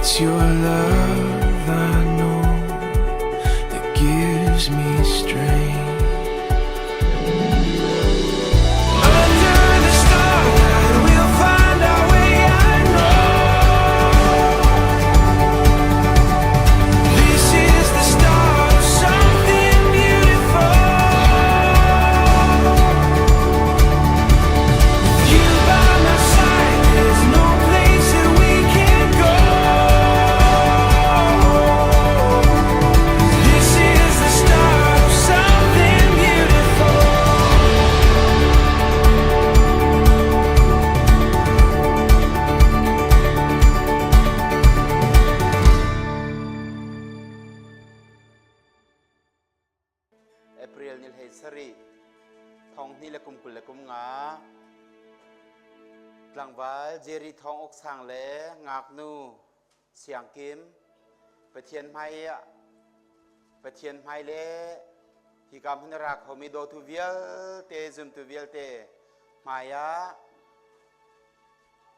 It's your love I know that gives me strength. Under the starlight we'll find our way, I know. This is the start of something beautiful. With you by my side, there's no place that we can't go. This is the start of something beautiful. เอเปรียลนิลเฮสรีทองนี่ละกุมกุลละกุมงาหลังวาเจรีทองอกสางแลงากนูเสียงกิมไปเทียนไม้ไปเทียนไม้เลที่กำพนรักเขามีโดทูเวียลเตซุมทูเวียลเตมายา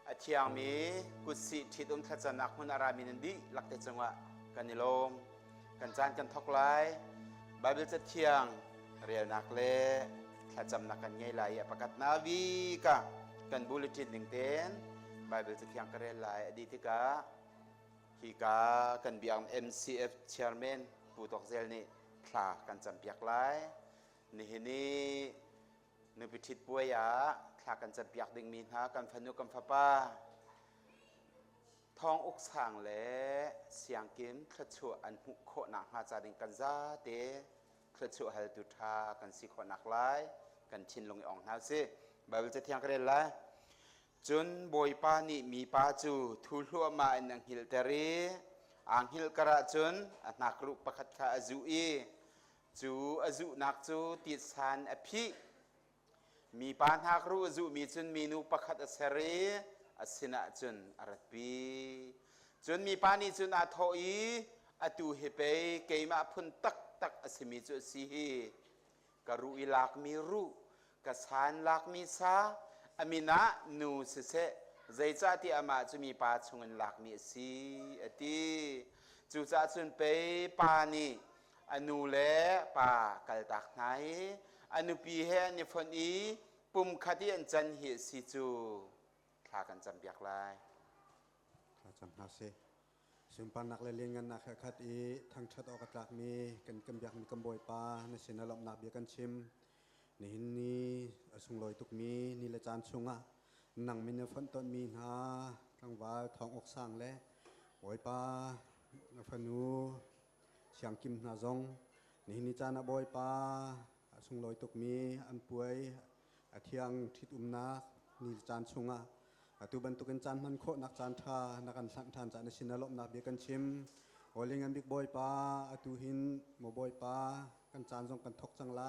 อาเทียงมีกุศิทิดทัศนักมุนารามินันดีหลักเตจังหวะกันนิลมกันจานกันทอกไลบาเบิลจะเทียงเรียนนักเล่ถ้าจำนักกันไงไหลประกาศนาวีกันบุลจิตหนึ่งเต้นบาเบิลจะเทียงกันเรียนไหลอดีตฮีกากันเบียง MCF Chairman ผู้ตกเซลนี่คลากันจำเปียกไหลนี่นึกไปทิดป่วยยาคลากันจำเปียกดึงมีนากันพนุกันฟ้าป้าทองอกสางและเสียงกิมคลัดชัวอันหุโคนักมาจาริงกันซาเตคลัดชัวฮัลตุธากันสิโคนักไลกันชินลงอ่องนาซิบาบิลจะเทียงกันเลยละจนบอยปานี่มีปาจูทุลัวมาอันอังฮิลเตรีอังฮิลกระจนนักรุปประคัดขาอจูอีจูอจูนักจูติดสานอภิมีปานหักรู้อจูมีจนมีนูประคัดอเสรีอสินะจนอรัตปีจนมีปานีจนอาทอีอตูเฮเปเกมาพุนตักอสิมีจุสีฮีกรุอิลักมีรูกสานลักมีซาอามินะนูเสเซใจจ้าที่อามาจะมีปาชงเงินลักมีสีอติจูจ้าจนเปปานีอนูเลปากัลตักไหนอนุปีเฮนิฟนีปุ่มคดีอันจันเหสีจูคลากันจำเบียกลายคลาจำนาเซสุมปานักเลียนกันนักขัดอีทางชัดออกจากมีกันกำเบียกมีกำบอยปาในสินาลมนักเบียกันชิมนี่สุงลอยตุกมีนี่ละจานสุงอ่ะนังมีเนื้อฟันต้นมีนาทางว่าทองอกสร้างและบอยปาฟันูเสียงกิมนาจงนี่จานบอยปาสุงลอยตุกมีอันป่วยอาเทียงทิดนักนี่จานสุงอ่ะตุบันตุกันจานมันโคนักจานทานักการสังทานจานสินาลบนักเบียกันชิมโอลิงันบิ๊กบอยปาตุหินโมบอยปากันจานทรงกันทกจังไร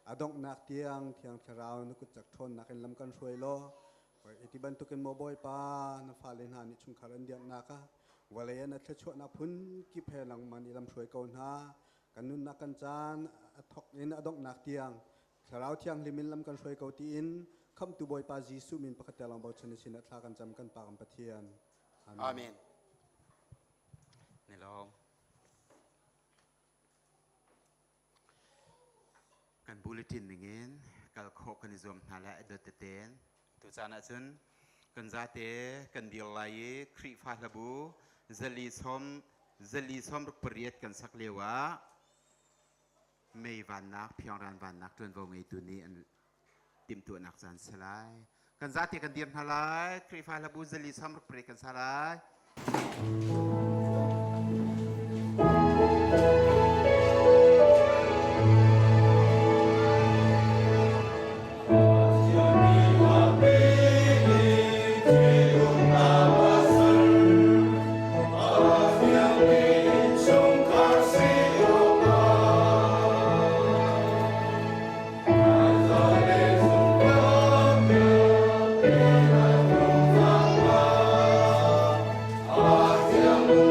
อดงนักเทียงชราวนึกจักทนนักกันลำกันช่วยโลอิบันตุกันโมบอยปานฟาเลนหานิชุงคารันเดียนนักวลัยนัทชวนับพุนกิเพลังมันอิลำช่วยเกาหนากันนุนนักกันจานทกอินอดงนักเทียงชราวเทียงลิมินลำกันช่วยเกาตีอินคำตุบอยปาจีสุมินปกติลังบ่ชนิสินัทลากันจำกันปากปะเทียนอาเมนนี่ลองกันบูเลตินอย่างงี้กันโคกันนิยมนั่นแหละเดตเตนตัวจานะซึ่งกันซาเตกันเดียวไล่ครีฟาลบูเจลีซอมรุกเปรียดกันสักเลวะไม่วันนักเพียงรันวันนักจนวงไอตัวนี้ติมตัวนักจันสลายกันซาติกันเดียมทลายครีฟาลบูเจลีซอมรุกเปรียดกันสลายAmen.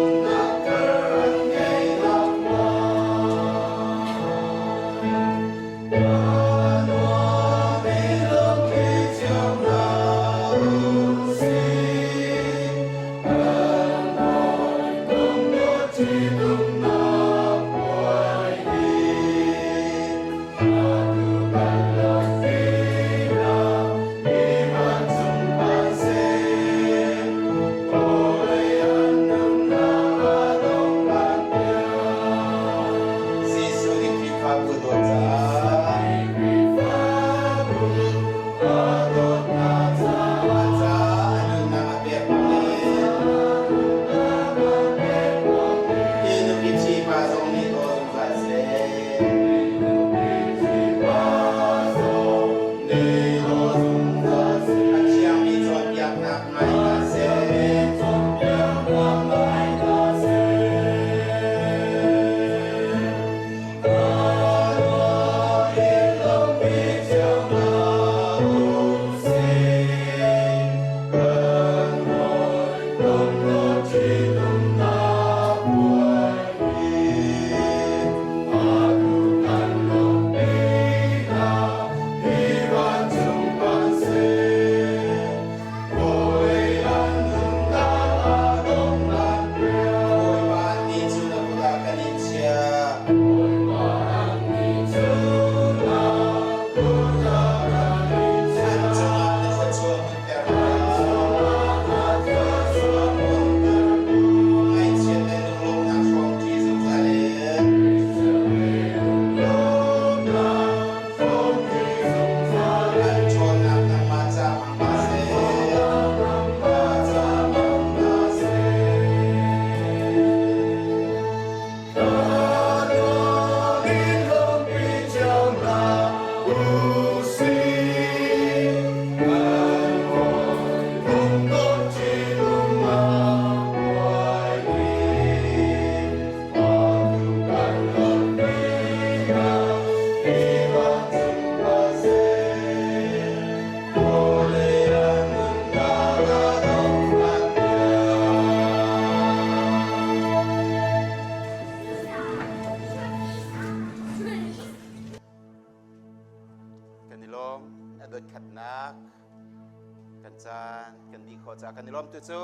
กันจานกันดีขอจากกันนิลมตุจู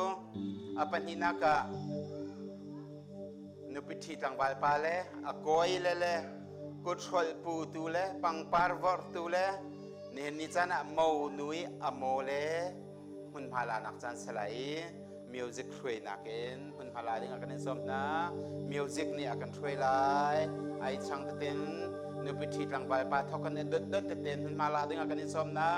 อปันหินากะนุปิธีตังบาลปาเลอโกยเลกุศลปูตูเลปังปาร์วอร์ตูเลเนนิจานะโมนุยอโมเลหุนพาลานักจานสลายมิวสิกช่วยนักเอ็นหุนพาลาดิ้งอากันสมนะมิวสิกนี่อากันช่วยไล่ไอช่างเต้นนุปิธีตังบาลปาทอกันเด็ดเต้นหุนพาลาดิ้งอากันสมนะ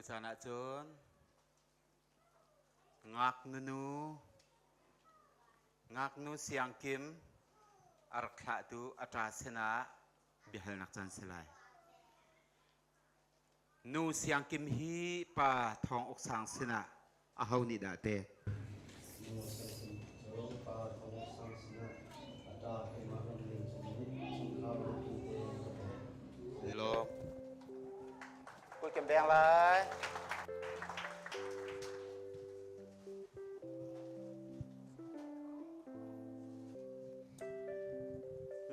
สานะจนงักนูเสียงกิมอารักษาตูอัตราเสนาบิหลนักจันสลายนูเสียงกิมฮีปาทองอกสางเสนาอาเฮานิดาเตโลพูดเก็บแดงเลย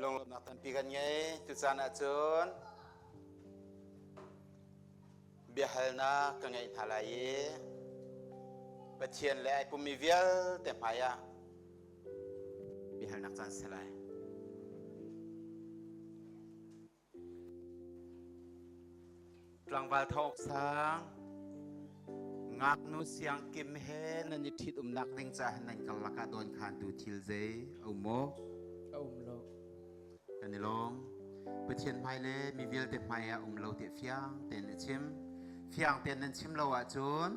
ลงนักตันปีกันไงตุจานะจนเบียหนะกังไงทลายประเทียนและปุ่มมีเวียลเต็มพายะเบียหนักจันสลายกลางวันทอกสางงักนูเสียงกิมเฮนันยิทิดนักเร่งใจนันกัลลักโดนขานตูทิลเซอุโมโลกันนี่ลงประเทียนไพเลมีเวียลเต็มพายะโลเตฟียงเต็นชิมเฟียงเต็นนันชิมเราจน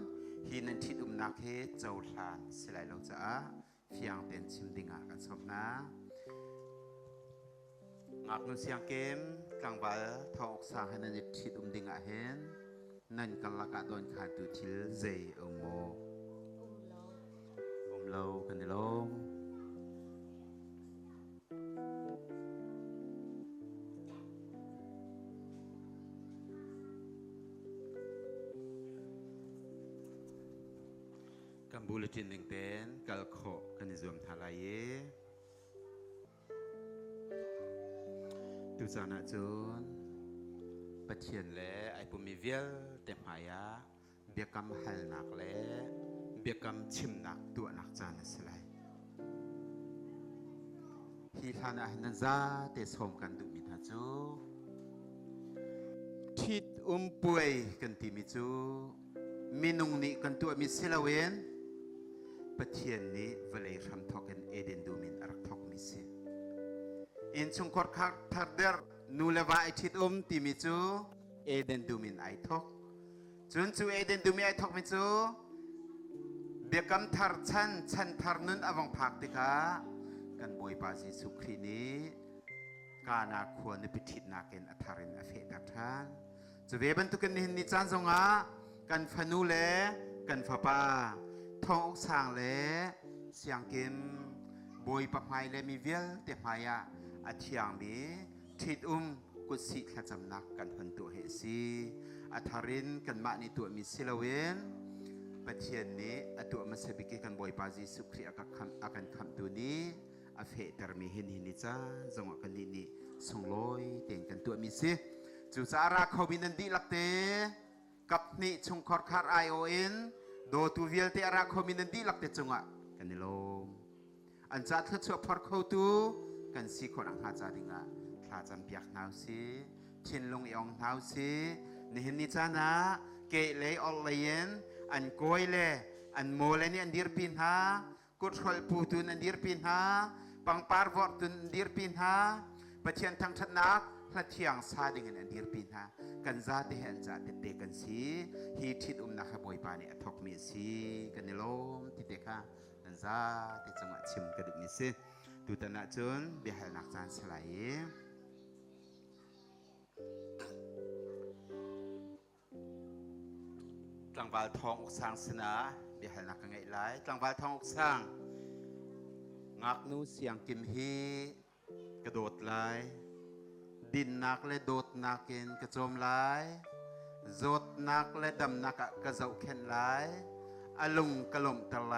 ฮีนันทิดนักเฮเจ้าทานสลายเราจะเฟียงเต็นชิมดิ่งกันสมนะงักนูเสียงเกมกลางวันทอกสางให้นันยิทิดดิ่งเห็นนั่นกัลลักโดนขานตูทิลเซอุโมโลกันนี่ลงกัมบูลจินหนึ่งเต้นกัลโคกันนิซวมทลายตุจานะจนปะเทียนและไอปุ่มมีเวียลเต็มหายะเบียกำหัลนักและเบียกำชิมนักตัวนักจานสลายฮีทานอาหนันซาเตสมกันดุมิทาจูทิดป่วยกันติมิจูมินุงนี้กันตัวมิสิลาเวนปะเทียนนี้เวลาทำทอกันเอเดนดูมินอารักทอกมิเซอินชงคอร์คักทัดเดอร์นูเลวาไอทิดติมิจูเอเดนดูมินไอทอกจนจูเอเดนดูมินไอทอกมิจู เบียกำทาร์ชันทาร์นุนอวังพักติกากันบอยปาเยซูคริสต์นี้กานาควรในพิธีนาเกนอัฐารินอเฟตัทานจะเวบันตุกันนิจานทรงอากันฟนูเลกันฟปาทองอกสางเลเสียงเกมบอยปะไมเลมีเวลเตมายาอาเทียงมีทิดกุศิขจำนักกันพันตัวเหสีอัฐารินกันมาในตัวมีศิลเวนปะเทียนนี้ตัวมันเสบิกกันบอยปาจิสุครีอากันคำตัวนี้อาเฟตร์มีเห็นนิจ้าจังหวะกันนี้ส่งลอยเต่งกันตัวมีสิจูสาราเขาบินันดีลักเตกับนี่ชงคอร์คาร์ไอโอเอ็นโดตูเวลเตอาราเขาบินันดีลักเตจังหวะกันนี่ลมอันจัดเธอชอบพอร์เขาตูกันสีคนอังหาจาดิงะข้าจำเปียกหนาวสิชินลงยองหนาวสินี่เห็นนิจ้านะเกเลออลเลนอันโกยเลอันโมเลนี่อันดีร์ปินฮากุศลปูตุนอันดีร์ปินฮาปังปาร์วอร์ตุนอันดีร์ปินฮาปะเชียนทางชนักพระเทียงซาดิงอันดีร์ปินฮากันซาเตหันซาเตเตกันสีฮีทิดนักบอยปานี่ทอกมีสีกันในลมทิเตค่ะกันซาเตจังหวะชิมกระดุกมีสีดูตนาจนเบียหนักจานสลายกลางวาลทองอกสางสนาเบียหนักกันไงหลายกลางวาลทองอกสางงักนูเสียงกิมฮีกระโดดหลายดินนักและโดดนักเกินกระโจมหลายโจดนักและดำนักกระเจ้าเข็นหลายอลุงกระลมตะไล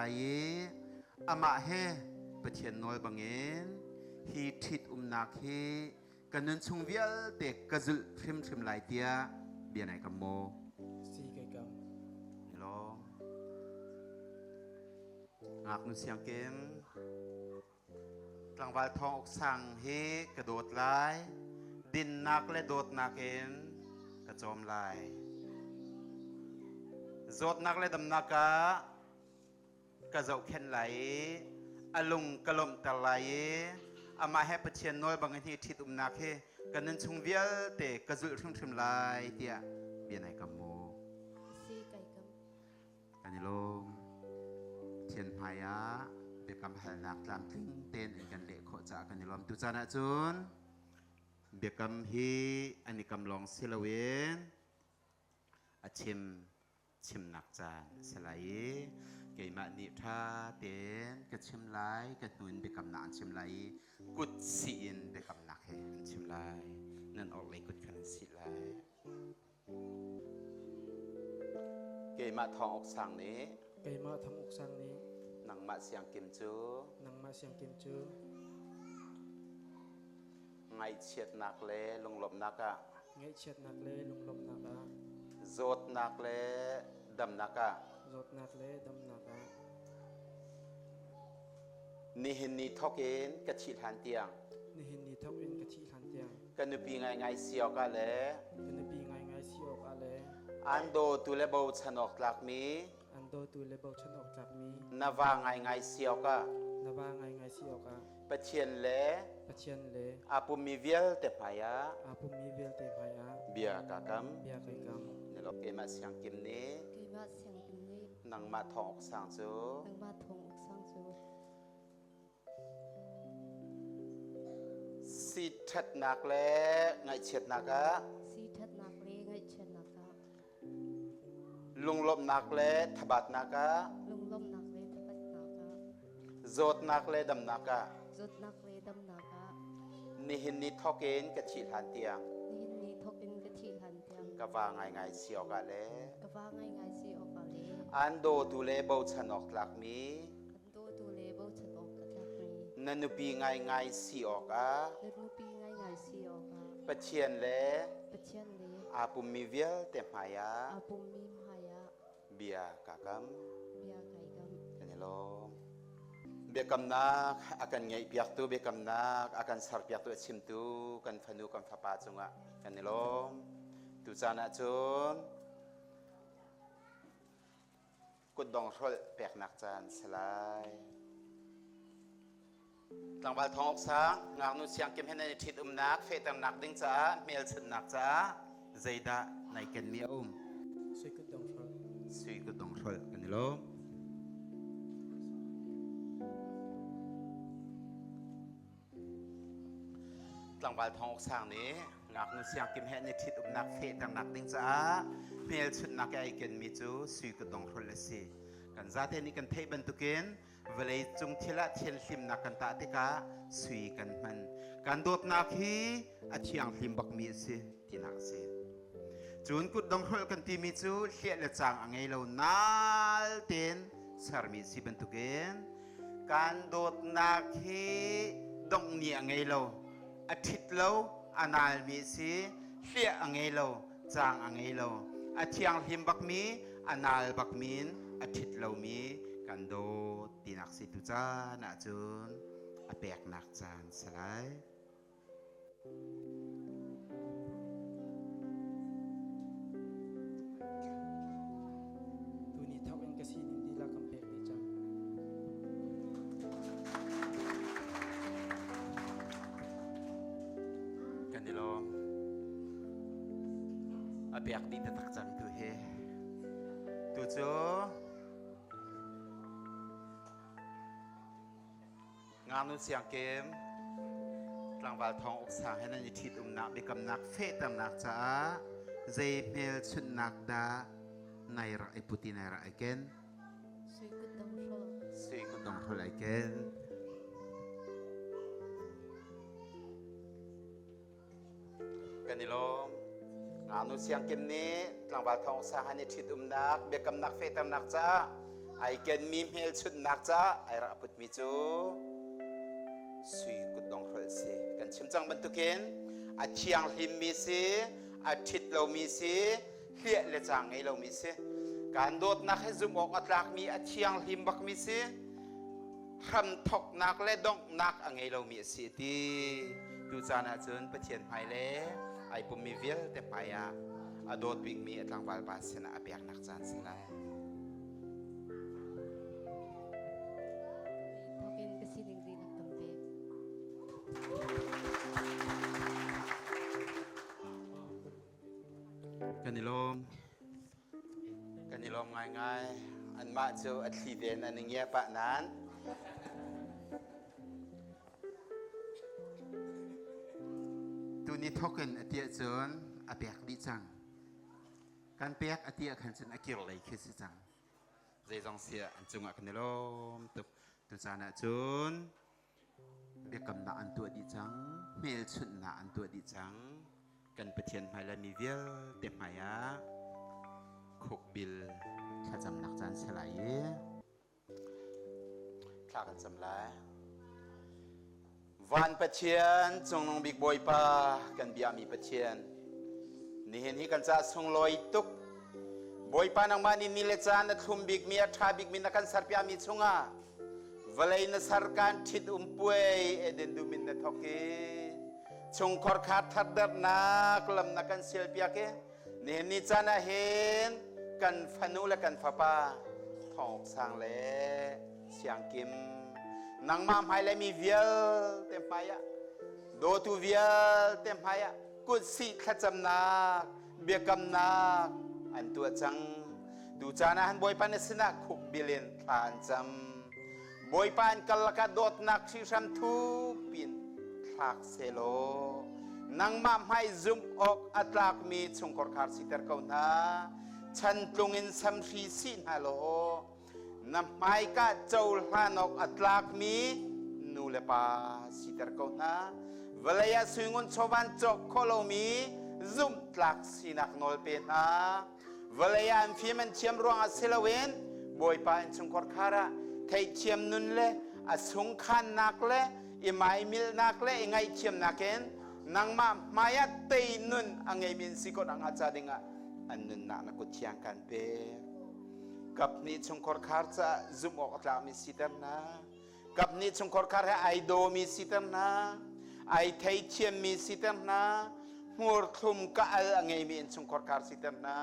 อามาเฮปะเทียนน้อยบางเงินฮีทิดนักฮีกันนึนชงเวียลเตกกระจุลพิมหลายเตียเบียไหนกับโมสีไก่กำลองงักนูเสียงเกมกลางวาลทองอกสั่งเฮกระโดดลายดินนักและโดดนักเอ็นกระโจมลายโจดนักและดำนักกระเจ้าเข็นไหลอลุงกระลมตะไลอามาให้ปะเชียนน้อยบางทีทิดนักเฮกันนั้นชงเวียลเตกระจุลทิมลายเตียเบียไหนกับโมสีไก่กำกันนี่ลมเทียนพายะเบียกำหันนักตามทิ้งเต้นกันเละโคจากกันนี่ลมตุจานะจุนเบียกำฮีอันนี้กำลองศิลเวนอาชิมนักจานสลายเกยมานิทาเต้นกระชิมลายกระตุนเบียกำนานชิมลายกุดสีนเบียกำนักเฮชิมลายนั่นออกเลยกุดขันสีลายเกยมาทองอกสังนี้ไก่มาทำอกสังนี้นังมาเสียงกิมจูนังมาเสียงกิมจูไงเฉียดนักเลลงหลบนักอะไงเฉียดนักเลลงลมนักอะโจดนักเลดำนักอะโจดนักเลดำนักอะนี่เห็นนี่ทอกเองกระชิดหันเตียงนี่เห็นนี่ทอกเองกระชิดหันเตียงกันนุปีไงเสียวกันเลยกันนุปีไงเสียวกันเลยอันโดตุเลเบาชนกหลักมีอันโดตุเลเบาชนกหลักมีนาวาไงเสียวกันนาวาไงเสียวกันปะเชียนเลปะเชียนเลอาปุมีเวียลเตพายาอาปุมีเวียลเตพายาเบียกากำเบียกากำนี่เราเกมาเสียงกิมนี้เกมาเสียงกิมนี้นังมาทองอกสังจูนังมาทองอกสังจูสีทัดนักเลไงเฉียดนักะสีทัดนักเลไงเฉียดนักะลุงลบนักเลทบัดนักะลุงลบนักเลทบัดนักะโจดนักเลดำนักะโจดนักเลดำนักะนี่หินนี่ทอกเองกระชิดหันเตียงนี่หินนี่ทอกเองกระชิดหันเตียงกะว่าไงเสียวกันเลยกะว่าไงเสียวกันเลยอันโดตุเลเบาชนกหลักมีอันโดตุเลเบาชนกหลักมีนันนุปีไงเสียวกะนันนุปีไงเสียวกะปะเชียนเลปะเชียนเลอาปุมีเวียลเตมายาอาปุมีมายาเบียกากำเบียไก่กำกันนี่ลมเบียกำนักอากันไงเปียกตัวเบียกำนักอากันสารเปียกตัวชิมตัวกันฟนูกันฟ้าป่าจงอ่ะกันนี่ลมตุจานะจนกุดดองทอลแปกนักจานสลายกลางวันทองอกสางงานนุเสียงเก็บให้ในทิศนักเฟตัมนักดิ้งจ้าเมลชนนักจ้าใจดาในกันมีสุยกุดดองทอลกันนี่ลม ตังวาลทองอกสางนี้งักนุเสียงกิมเฮนิทิดอุบนักเฟตังนักดิ้งจ้าเมลชุดนักไอเกนมิจูสุยกุดงรุลสิกันซาเทนิกันเทบันตุกินเวลาจุงทิละเทียนลิมนักกันตาติกาสุยกันมันกันโดดนักฮีอาชียงลิมบักมีสิที่นักสิจุนกุดงรุลกันที่มิจูเลียละจางอังเอลนาลเทนสารมีสิบันตุกินกันโดดนักฮีดงเนียงเอลอาทิตย์เราอนาลมีสิเลียอังเอโลจางอังเอโลอาเทียงหิมบักมีอนาลบักมีนอาทิตย์เรามีกันโดตีนักสิตุจานาจุนอาเปกนักจานสลายตูนี่ทักเอ็นกษีนินดีละกำเปกดีจังกันดิโลอาเปกดีแต่ตักจังตัวเฮตัวโจงานนุเสียงเกมกลางวาลทองอกสางให้นันยิทิดนักเบกำนักเฟตำนักจ้าเจเมลชุดนักดาในระไอปุติในระไอเกน suy cất đông rôสุยกุดงทุลไอเกนกันดิโลงานนุเสียงเกมนี้กลางวาลทองอกสางให้นันยิทิดนักเบกำนักเฟตำนักจ้าไอเกนมีเมลชุดนักจ้าไอระปุตมิจูสุยกุดงทุลสิกันชิมจังบรรทุกินอาเชียงหิมมีสิอาทิตย์เรามีสิเลียเลจางไอเรามีสิการโดดนักให้ซุมออกอัตลักมีอาเชียงหิมบักมีสิคำทกนักและดงนักอังไอเรามีสิที่ดูจานาจนประเทียนไพเล่ไอปุ่มมีเวลแต่ไปอะอโดดวิกมีอัตลังวาลบาสนะอาเปียกนักจานสิไล thóc em cái xin đi là cầm bè กันนิลมง่ายๆอันมาเจออัดทีเดนอันเงี้ยปะนั้นตัวนี้ทอกันอเตียเจนอเปียกดิจังการเปียกอเตียขันจนอกิรเลยคือสิจังใจจงเสียอันจุงกันนิลมตุจานะจุนเบียกำนาอันตัวดิจังเมลชุนนาอันตัวดิจังกันประเทียนไพและมีเวียลเต็มหายะคุกบิลข้าจำหนักจานสลายข้ากันจำลายวันประเทียนจงนองบิกบอยปากันเบียมีประเทียนนี่เห็นที่กันจะทรงลอยตุกบอยปานังมานินิเลจานทุ่มบิกมีอัฐาบิกมีนักันสัรพิอามีชงาเวลัยนสารการทิดป่วยเอเดนดูมินนทอกีชงคอร์ขาดทัดเดินนักลำนักกันเสียเปียกเนี่ยนิจานะเห็นกันฟนุและกันฟ้าป้าทองสางเล่เสียงกิมนางมามให้เลยมีเวียลเต็มไปอะโดตูเวียลเต็มไปอะกุศิขจำนักเบียกำนักอันตัวจังดูจานะฮันบอยปานสนะคุกบิเลนทานจำบอยปานกัลกะโดดนักชิชัมทูปินทักเซโลนางมามให้ซุมออกอัตลักมีชงกอร์คาร์สิเตอร์เกานาฉันตรงอินสัมชีสินฮัลโหลนำไม้กะเจ้าลานอกอัตลักมีนูเลปาสิเตอร์เกานาเวลายาสุงุนชวันจกโคโลมีซุมตลักสินักโนลเปนาเวลายาอันฟิมันเชียมรวงอัสเซลเวนบอยปานชงกอร์คาระไทยเชียมนุนเลอสุงขันนักเลอิมายมิลนักเลอิงไงเชียมนักเอนนางมามายัดเตยนุนอังไงมินสิกอนังอาจารย์ดิงะอันนุนนักกุศลกันเปกับนี้ชงคอร์คาร์จะซุมออกอัตลามีสิเตอร์นะกับนี้ชงคอร์คาร์ไอโดมีสิเตอร์นะไอไทยเชียมมีสิเตอร์นะมัวคลุมกะอังไงมินชงคอร์คาร์สิเตอร์นะ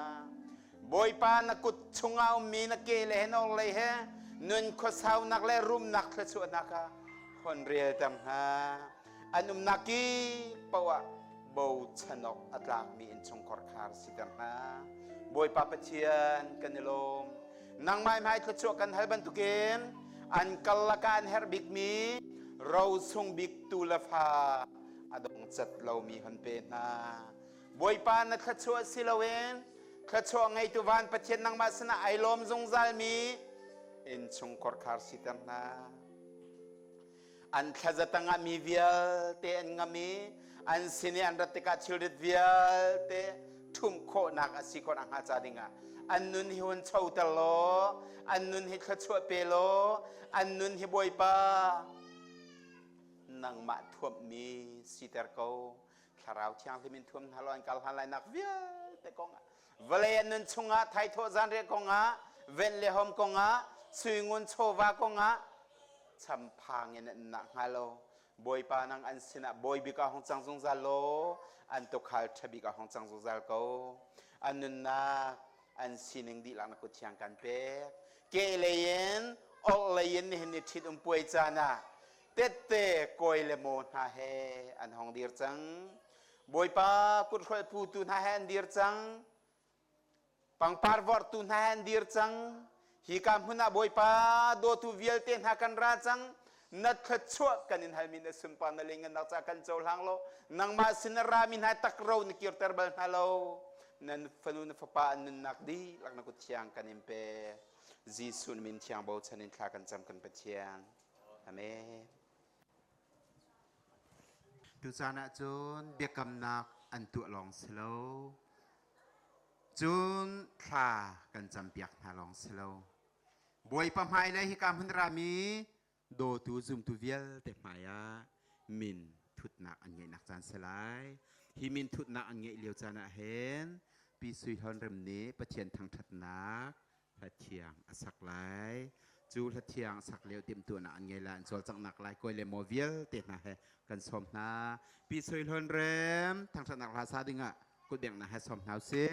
บอยปานักกุศลเอามีนักเกลเฮนอลเลยเฮนุนข้อสาวนักเลรุมนักเลสวนักคนเรียตัมฮาอันนักกีปะวะบูชนกอัตลักมีอินชงคอร์คาร์สิตัมฮาบอยปาปเชียนกันนิลมนางไม้ไม้กระชวกันให้บรรทุกเกนอันกัลละการเฮร์บิกมีเราส่งบิกตูลฟ้า adong chat lo mi han pe na boi pa na khacho silawen khacho ngai tu van pathian nang ma sana ai lom zong zal mi in chung kor khar sitam na an khazatanga mi vial te an ngami an sini an ratika childit vial te thum kho nak asikon ang ha chadinga an nun hi hon chau talo an nun hi khacho pe lo an nun hi boi pa nang ma thuam mi sitar ko kharau chiang thi min thum halon kal halai nak vial te konga vale nun chunga thai tho zan re konga ven le hom konga suingun chowa konga champang en na halo boy pa nang an sina boy bika hong chang jong zalo an to khal thabi ka hong chang jong zal ko anun na an sining di lang na ko chiang kan pe ke leyen ol leyen ni thit puai chana tete koi le mo ha he an hong dir chang boy pa kut khol pu tu na han dir chang pang par vor tu na han dir chang hi kam huna boy pa do tu viel ten ha kan ra chang nat khachwa kanin halmin sum pa na lengan na cha kan chol hang lo nang ma sinara min ha takro ni kir terbal halo nan fanu na fa pa nan nak di lak na ku chiang kanin pe jisun min chiang bo chanin kha kan cham kan pa chiang amen tu sana chun bekam nak an tu long slow chun kha kan cham piak na long slow boy pa mai lai hi kam hun ra mi do tu zum tu viel te maya min thut nak an ngai nak chan selai hi min thut nak an ngai liu chana hen pi sui hon rem ni pathian thang that nak la thiang asak lai chu la thiang sak leu tim tu na an ngai lan chol chang nak lai koi le mo viel te na he kan som na pi sui hon rem thang that nak la sa dinga ku beng na ha som nau se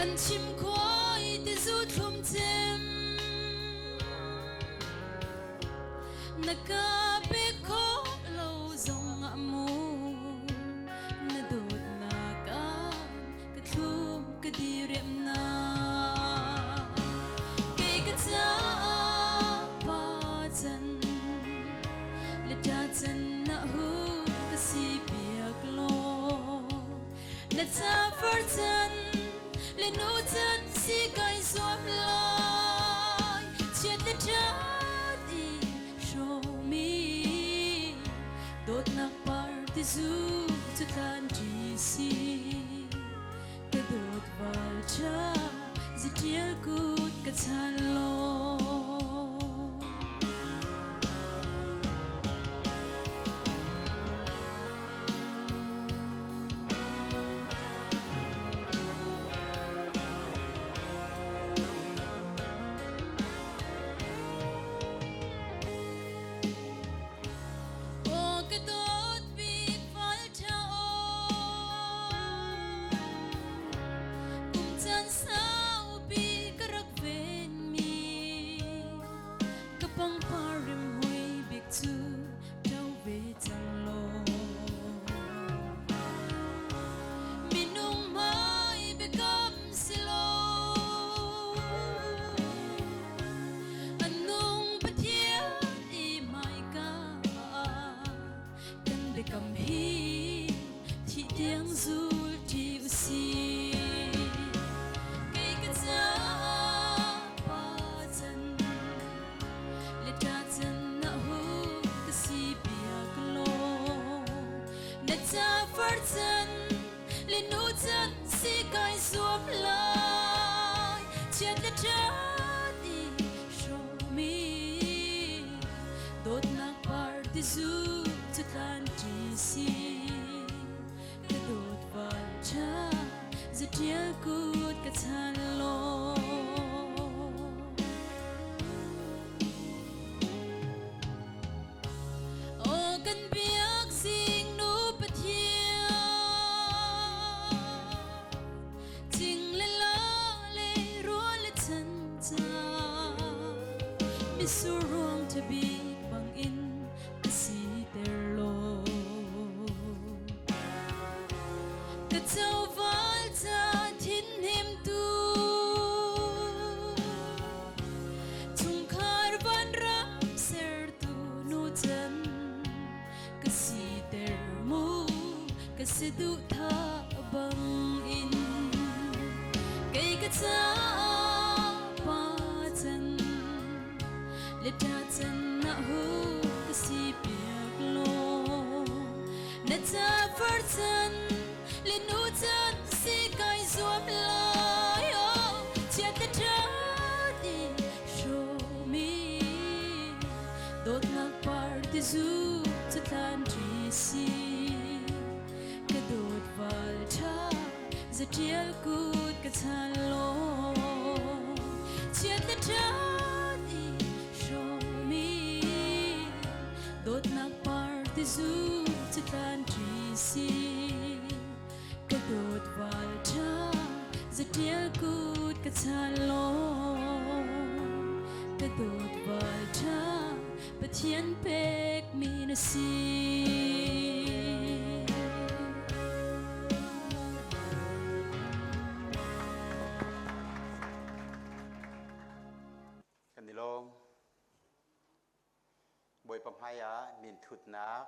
an chim khoi te zu thum chem na ka pe kho lo zong amu na dot na ka thum ka di rem na ke ka cha pa chan le ta chan na hu ka si piak lo na cha for chan le no chan si kai swam lai chet le cha di show me dot na par ti zu to kan ji si te dot val cha zitiel kut ka chan lo để cầm hi thì tiếng du chiu si cây cái giá ba chân lệ cha chân na hu cái si bia glo na cha phật chân lệ nu chân si kai suop lai chiết lệ cha đi show me đốt nạc par đi du cho tan chỉ si cái đốt vào cha giờ chia cút cái than lo ô cần biết xin nu bát hiền chính lệ la lệ rùa lệ chân cha mi su ruộng to be bằng in cái si ter lo cái châu val cha thiên hiểm tu chung khar van ram ser tu nu chân cái si ter mu cái si du tha bằng in cái cha pa chân lệ cha chân na hu cái si biak lo na cha phật chân lệ nu chân si kai suop lai oh chiat ta cha đi show me đốt nạc par ti zu cho tan tri si cái đốt val cha giờ chia cút cái than lo chiat ta cha đi show me đốt nạc par ti zu cho tan tri si cái đốt val cha giờ chia cút cái than lo cái đốt val cha bất thiên pek mi na siกันนิลมบอยปำไฮอะมินทุดนัก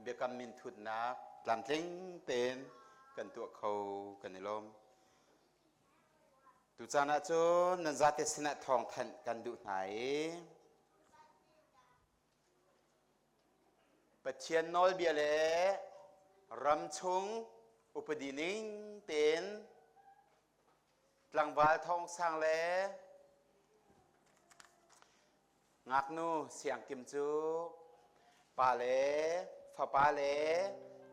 เบียกำมินทุดนักหลันเล้งเป็นกันตัวเขากันนิลมตุจานะโจนันจัตสินะทองทันกันดุไหนปะเชียนนอลเบียเลรำชงอุปดีนิงเป็นกลางวาลทองสร้างเลงักนูเสียงกิมจูปาเลฟาปาเล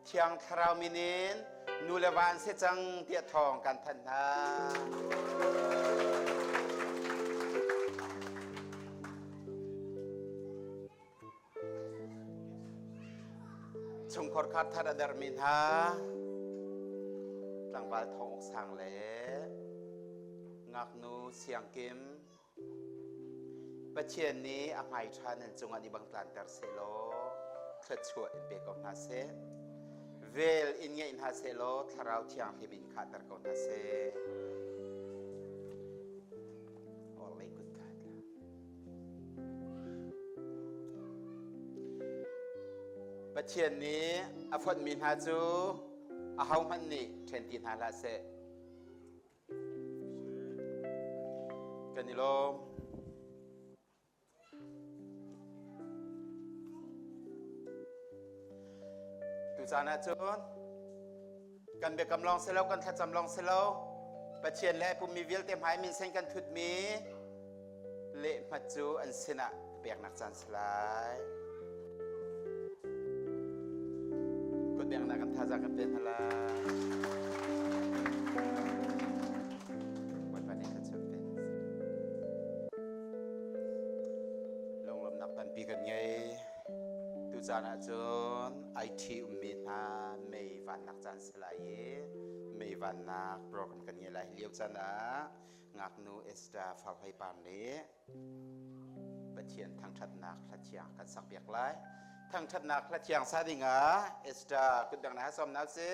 เทียงคราวมินินนูเลวานเสจังเตียทองกันทันนาชงคอร์คัดทัดดาร์มินฮากลางวาลทองสร้างเลงักนูเสียงกิมประเทศนี้อภัยชานันจงอันบังกลานเตอร์เซโลคลชัวอินเบกองนาเซเวลอินเงอินฮาเซโลทาราวเทียงฮิบินขาดตร์กองนาเซโอ้ไม่กุดกันประเทศนี้อฟดมินฮาจูอาฮาวมันนี่เทนตินฮาลาเซกันนิโลตุจานะจุนกันเบกำลองเสลากันทัดจำลองเสลาประเชียนและภูมิวิลเต็มหายมินเซนกันทุดมีเละมัจจูอันเสนะเบียกนักจันสลายกดเบียกนักกันทัดจากกันเป็นฮลาวันวันนี้ทัดจะเป็นลงลำนักปันปีกันไงตุจานะจุนไอทีอุมินาไม่วันนักจันสลายไม่วันนักโปรแกรมกันยังไงเลี้ยวจันนะงักนูเอสตาฟาวไฮปานเล่ประเทียนทางทัดนักทัดเชียงกันสักเบียกไล่ทางทัดนักทัดเชียงซาดิงาเอสตาคุณดังนะสมนักซิ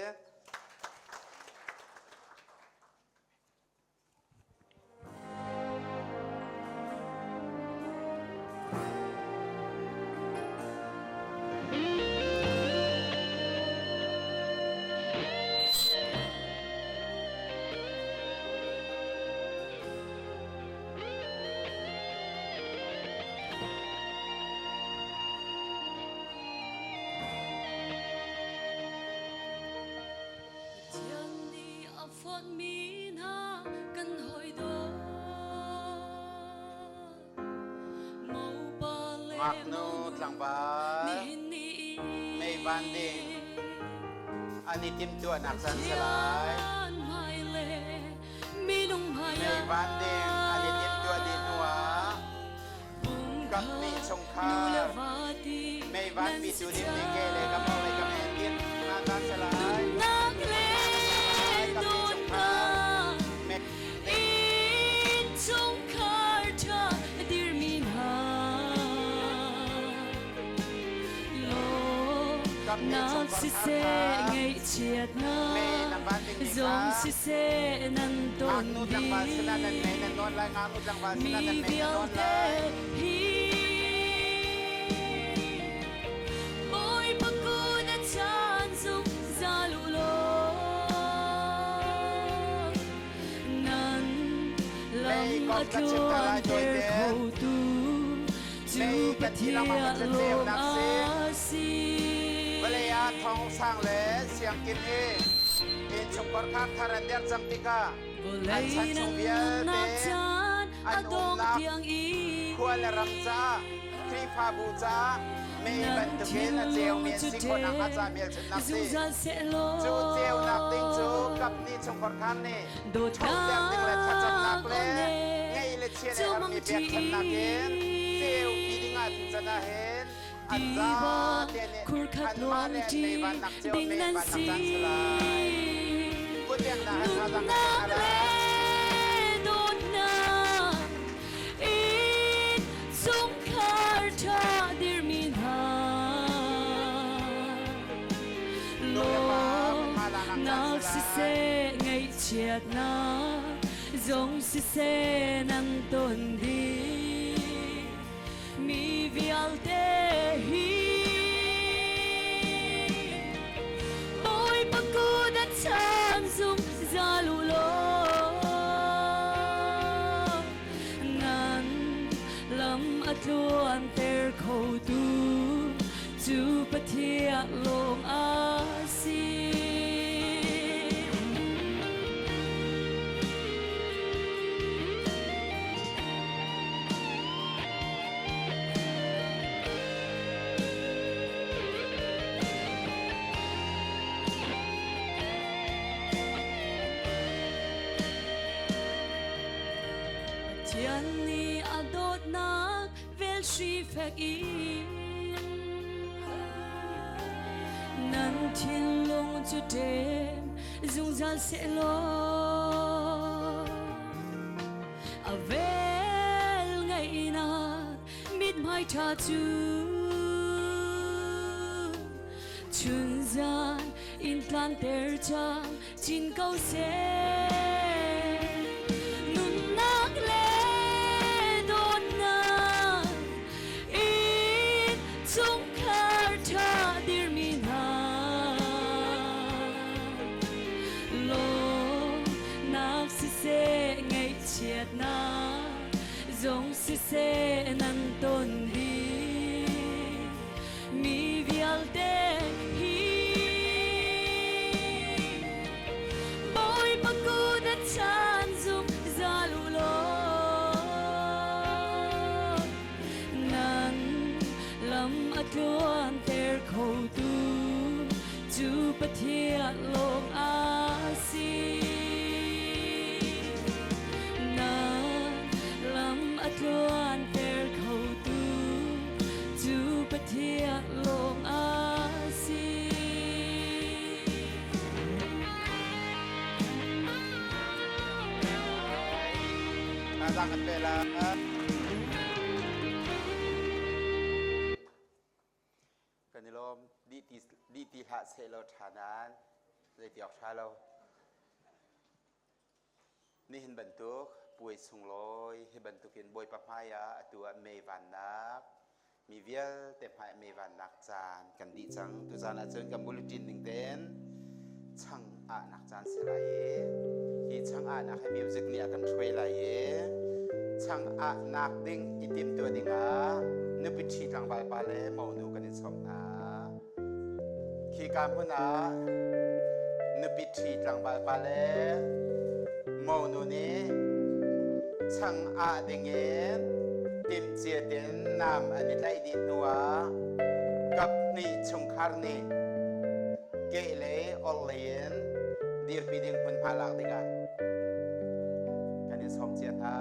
ak no tlang ba may banding ani tim tu anak san salai may banding ani tim tu di nuwa kap ni song kha may ban pi su dim ni ke le ka mo le ka me tin na san salai kap ni song kha Nang si se ngay chiat na Zong si se nan ton di Mi bial te hi Boy pagkuna chan zong zalulo Nan lang at luan ter khâu tu Tu patia long asi วลยาทองสร้างและเสียงกินเองอินชมกอดคักทารันเดียร์จังติกาอันชันชมเบียเตอันอุนักควรรำจ้าครีฟาบูจ้าไม่บันทึกเป็นเจียวเมียนสิคนนักอาจารย์เมียนชนักสิจูเจียวนักติงจูกับนี่ชมกอดคันนี่ชมเตียงติงและชัดจันนักเล่ไงเลเชียร์ในมีเบียร์ชนักเห็นเจียวปีดิงาถึงจะน่าเห็นDiba kurkat luang di dengan si Nunak le nunak In sung karta dirminha Lo nak si se ngay chiat na Zong si se nang ton di Mi vial te hi Boy pagkudat chan zung zalulo Nan lam at luan ter khâu tu Tu patia long asi Tiani adot nak vel shi fek in Nan thiên long chu đêm dung zal sẽ lo A vel ngày nak mít mai tha chu Chun gian in tlan ter chang chin câu se Nun nak le Sung karta dirminha Lo nak si se ngay chiat na Zong si se nan ton di Mi vial te hi Boy pagkudat chan zung zalulo Lam at luan ter khâu tu Tu patia long asi Na lam at luan ter khâu tu Tu patia long asi Sangat bela Kanilom di ti ha se lo thanan le tiok tha lo ni hin bantuk puai sung loi hi bantukin boi papaya atua me van nak mi vial te phai me van nak chan kan di chang tu chan a chen kam bulletin ning ten chang a nak chan se lai hi chang a nak hai music ni akan threi lai chang a nak ding itim tu dinga nu pi thi tlang bai pa le mo nu kan som na khi kam hu na nu pi thi tlang bai pa le mo nu ni chang a ding en ติมเจียเต็นนามอันนี้ไล่ดินัวกับนี่ชงคาร์นี่เกเลอลเลนดีร์ปีดิงคนพาลักดิกาอันนี้สมเจียท่า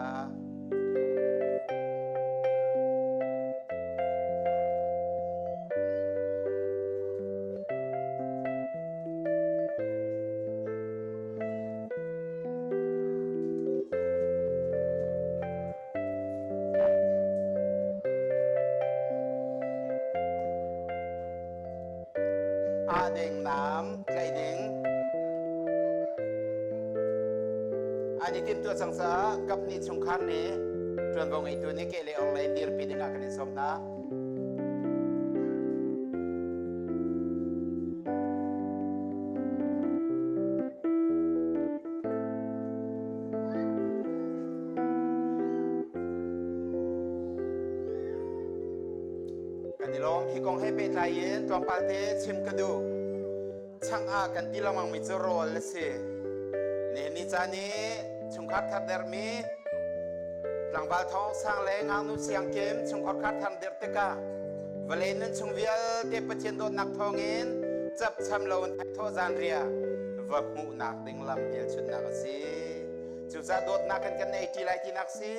เด้งน้ำไกลเด้งอันนี้ทีมตัวสังสากับนิชงคันนี้จนวงไอตัวนี้เกลีออนไลน์ดีร์ปีดิงกันในสมนะกันในลมที่กองให้เป็นไทยเย็นตอนปาเต้ชิมกระดูช่างอากันที่เรามังมิจโรลสิเนี่ยนิจานี้ชงคัดทัดเดอร์มีหลังบาลทองสร้างแรงอานุเสียงเกมชงคัดทันเดอร์เตกาเวลนั้นชงเวียลเตปเชนโดนักทองเงินจับชำลาวไททอซานเรียวับมูนักดิงลำเดียชุดนักสิจุดจะโดดนักกันในที่ไรที่นักสิ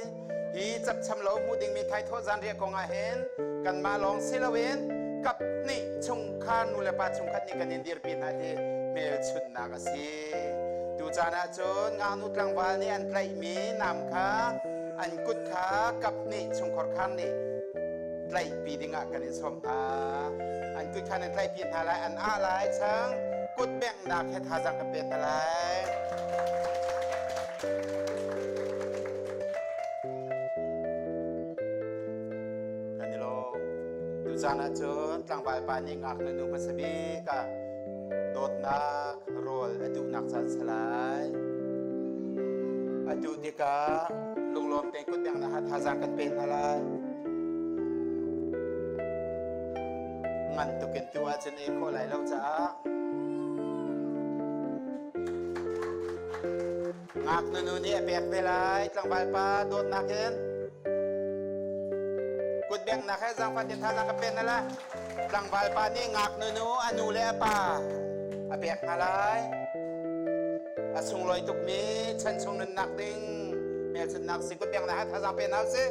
ฮีจับชำลาวมูดิงมีไททอซานเรียของอาเห็นกันมาลองซิลาเวนกับนี่ชงคานุเลปาชงคัดนี่กันยินดีร์ปีนาทีเมลชุดนักสิดูจานาจนงานุตรังวานี่อันไกลมีนำค้าอันกุดขากับนี่ชงขอดคันนี่ไกลปีดิงะกันในสมตาอันกุดขานันไกลปีนอะไรอันอะไรช่างกุดแบ่งนักให้ทาจังกับเป็นอะไรกันนี่โลดูจานาจนตรังวาปานี่งักนุพัสบีกะโดดนักโรลอดุนักสันสลายอดุดิกาลงลมเต็งกุดแบ่งนะฮะทาจังกันเป็นอะไรมันตุกินตัวจนเองโคไหลเราจะงักนูนี่เปียกไปเลยกลางใบปลาโดนนักเห็นกุดแบ่งนักให้จังฟันเดินทางนักเป็นนั่นแหละกลางใบปลานี่งักนูอนุเลปลาเปียกอะไรส่งลอยตุกมีฉันส่งนันนักดิ้งแม่ฉันนักสิกุดแบ่งนะฮะถ้าจังเป็นเอาสิ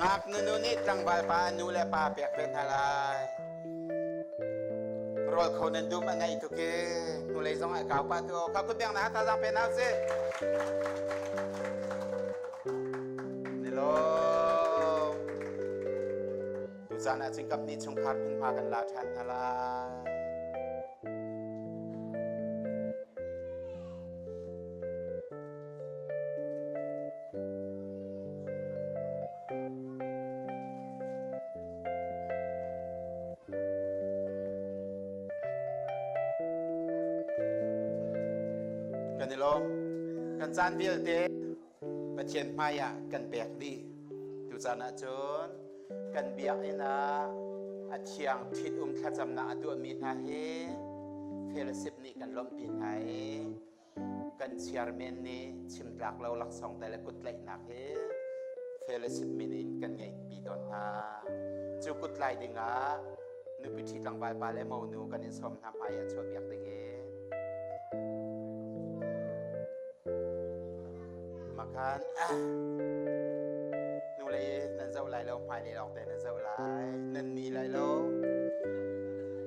งักนูนี่กลางใบปลาอนุเลปลาเปียกเป็นอะไรรถเขานั้นดูมันไงตุกี้นูเลยส่งไอ้กาวปลาตัวเขากุดแบ่งนะฮะถ้าจังเป็นเอาสินี่โลดูจานะจึงกับนิชงคัดพึ่งพากันลาชันอะไรกันนี่ลมกันจานเบียลเตะประเทียนพายะกันแบกดีดูจานะจนกันเบียกนะอาเชียงทิดทัดจำนาตัวมีนาเฮเฟลสิบนี่กันล้มปีนไห้กันเชียร์เมนนี่ชิมรักเราหลักสองแต่ละกุดไหลนักเฮเฟลสิบมินินกันไงปีตอนฮาจูกุดไหลดิงะนึกพิธีหลังใบปลาและเมานูกันในสมทำพายะชวนเบียกดิงเอมาคันนูเลยนั่นเจ้าไรเราภายในเราแต่นั่นเจ้าไรนั่นมีไรเรา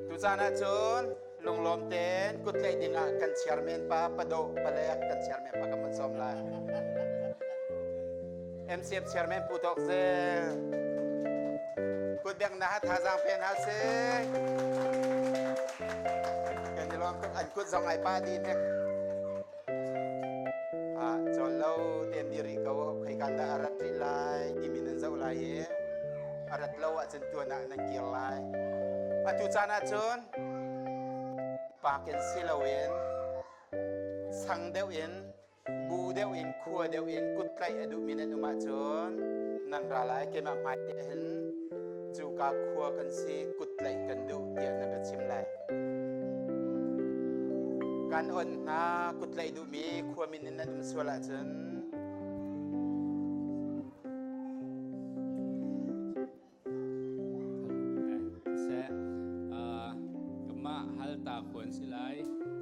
ทุกจานะจนลงลมเต้นกุดเลยดิงะกันเชียร์เมนปาปะโดปะเล็กกันเชียร์เมนปากมันสมไรMCF เชียร์เมนปูตอกเซกุดแบ่งนะฮะทาจังเป็นฮะเซกันจะลองอันกุดสองไอป้าดีเนี่ยจนเราเต็มดีริกว่าใครกันได้อารัตริไลอิมินันเจ้าไลอารัตเราอาจจะตัวนักเกี่ยวไลทุจานาจนปากินซิลาเวนสังเดวินบูเดวินคัวเดวินกุดไกอดุมินันอุมาจนนันราไลเกมาหมายเห็นจูกาคัวกันซีกุดไกกันดูเดียนนับชิมไล กันอ่อนนากุดไหลดูมีควมินนันสวละจน sẽ kama halta khon silai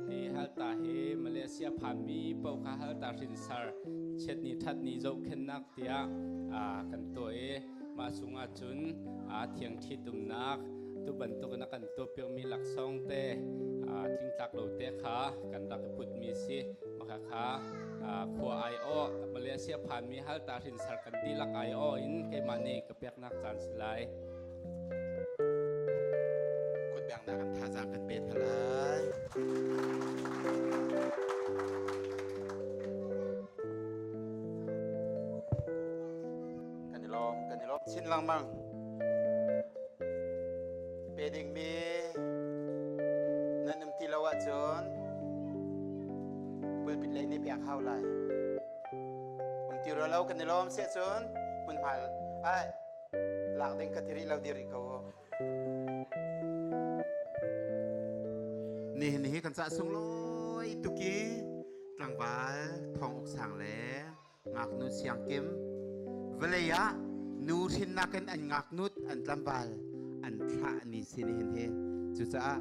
he halta he Malaysia phami pau kha halta rinsar chetni thatni zo khennak tia kan to e ma sunga chun thiang thi tumnak tu bantuk na kan to pir mi laksong te ting tak lo te kha kan dak put mi si makha kha khwa ai o Malaysia phami halta rinsar kan dilak ai o in ke mani kapek nak chan silai แบ่งหน้ากันทาจางกันเป็นพลายกันนี่ล้อมชิ้นลังมั่งเป็นดิ่งมีนั่นน้ำที่เราว่าจนเปิดปิดเลยนี่เปียกเข้าไหลมันที่เรากันนี่ล้อมเสียจนมันผ่านไอ้หลักเด้งกะทิริเราดีริกาวนี่กันจะส่งลอยตุกี้กลางบ้านทองอกสางแหลงักนุดเสียงเก็มเวลยะนูทินนักกันอันงักนุดอันลำบากอันพระนี่สินี่เห็นเฮจุดจ้า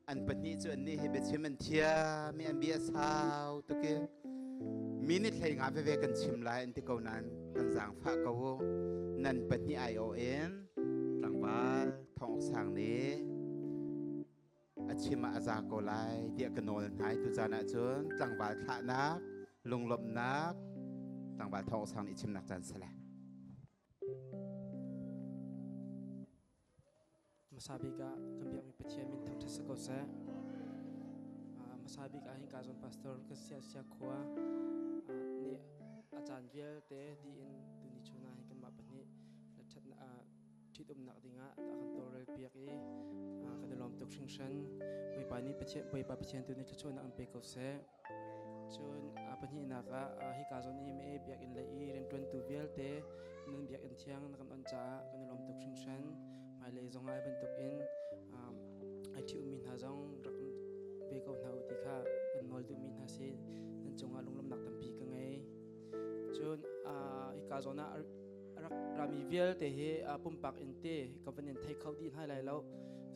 อันปนิจุอันนี้เฮเบชิมันเทียมีอันเบียสาวตุกี้มีนิดเลยงาเวกันชิมลายอันที่เก่านั้นกันจางฟ้าเก่านั่นปนิ ION กลางบ้านทองอกสางนี้อาชิมาอาซาโกไลเดียกนนหายตุจานะจนตั้งบาทะนักลงลบนักตั้งบาทองสังอิชิมนักจันสละ masabi ka kambiak mi pathian min thang thasa ko sa masabi ka hin ka zon pastor ka sia khwa ni achan vial te di in tuni chuna hin kan ma pani la that thitum nak dinga akan torel piak e kan lom tok sing bai pani pathian tu ni thachona am pe ko se chun pani na ka hi ka zon ni me piak in lai ren 22 vial te nun biak in thiang nakam on cha kan lom tok sing mai le zong ai ban tok in ai thi min ha zong rak be ko na uti kha kan nol du min ha se nan chunga lunglom nak tam pi ka ngai chun hi ka zona rak rami vial te he pum pak in te covenant thai khau din hai lai lo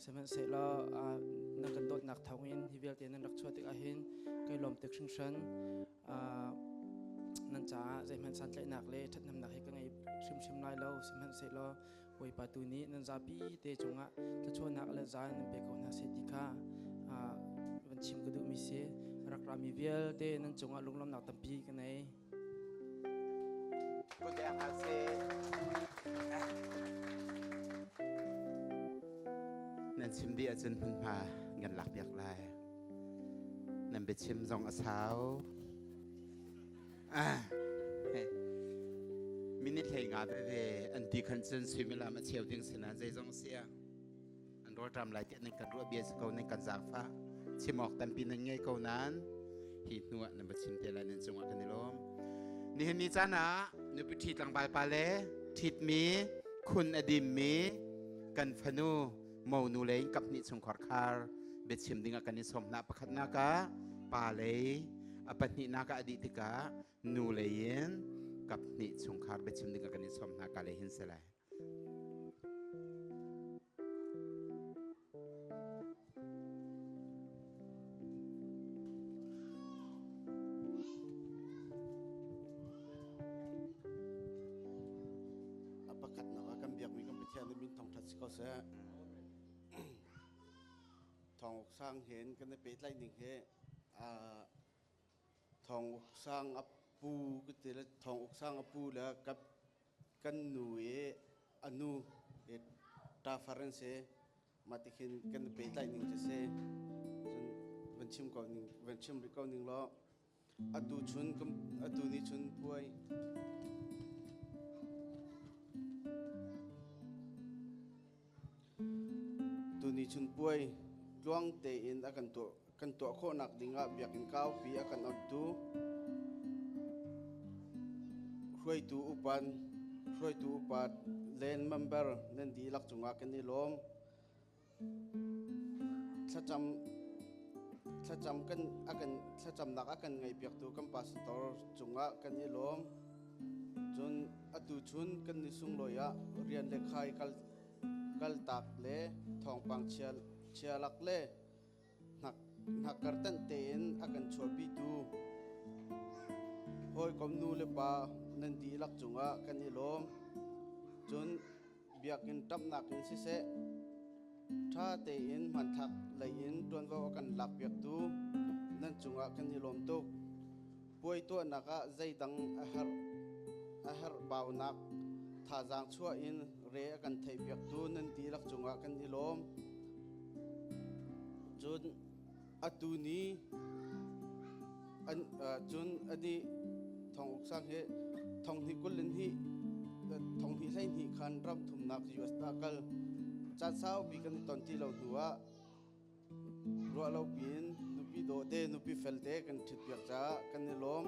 seman se lo nan kan dot nak thawin hi vial te nan rak chwa te a hin kai lom tek sing shan nan cha zai man san tlai nak le that nam nak he ka ngai sim lai lo seman se lo oi patu ni nan zapi te chunga ta chon nak la zan pe ko na se ti kha van chim ku du mi se rak rami vial te nan chunga lunglom nak tampi ka neiก็แดงอาเซนั่นชิมดีอาจารย์พุ่นพาเงินหลักเบียกลายนั่นไปชิมซองอาสาวมินิทเลยงาไปอันที่คันเซนซิมิลามาเชียวถึงสนานใจซองเสียอันรอทำลายเจในการรัวเบียสเกาในการจากฟ้าชิมออกตันปีนั้นไงเกานั้นหีดนัวนั่นไปชิมเตลันนั่นจงว่ากันในลมนี่เห็นนี่จ้านะนึกไปทีต่างใบปลาเล่ทิดมีคุณอดีมมีกันฟนูเมานูเลงกับนิสงขอดคาร์เบ็ดชิมดิ้งกันนิสมนาประคัดนากาปลาเล่อปัตนินากาอดีติกานูเลนกับนิสงขารเบ็ดชิมดิ้งกันนิสมนากาเลหินเสลายก็เสียทองสร้างเห็นกันในปีไล่หนึ่งเฮทองสร้างอัปปูก็เจอทองสร้างอัปปูแล้วกับกันหนูอนุตาฟารันเซมาติเห็นกันในปีไล่หนึ่งจะเซจนวันชิมก่อนหนึ่งวันชิมหรือก่อนหนึ่งล้ออดูชุนกับอดูนี่ชุนป่วยนี่ชุนป่วยกลวงเตอินอากันตัวโคนักดิ่งอ่ะเบียกินข้าวปีอากันอดดูช่วยตัวอุปันเลนเมมเบอร์นั่นดีลักจงอากันนี่ล้มถ้าจ ถ้าจำกันอากันถ้าจำนักอากันไงเปียกตูกัมปาสตอร์จุงะกันยิลมจนอตุชุนกันนิสุงลอยะเรียนเลขายกัลตักเลทองปังเชียลักเลนักการตันเตนอากันชัวปีตูหอยกอมนูเลปานันดีลักจุงะกันยิลมจนเบียกินตับนักอินสิเสถ้าเตอินมันทักเลยอินตวนก็กันหลักเปียกตูนั่นจุงะกันยิลมตุกป่วยตัวนักใจดังอาหารบ่าวนักถ้าจางชั่วอินเรกันไทยเปียกตูนั่นดีลักจุงะกันยิลมจนอตูนี้จนอดีทองอกสังเหทองที่กุลินที่ทองที่ใช้ที่คันรับทุมนักอยู่สตากัลจัดเช้าปีกันตอนที่เราดูว่ารัวเราปีนนุปีโดเดนุปีเฟลเตกันทิดเปียกจ้ากันในลม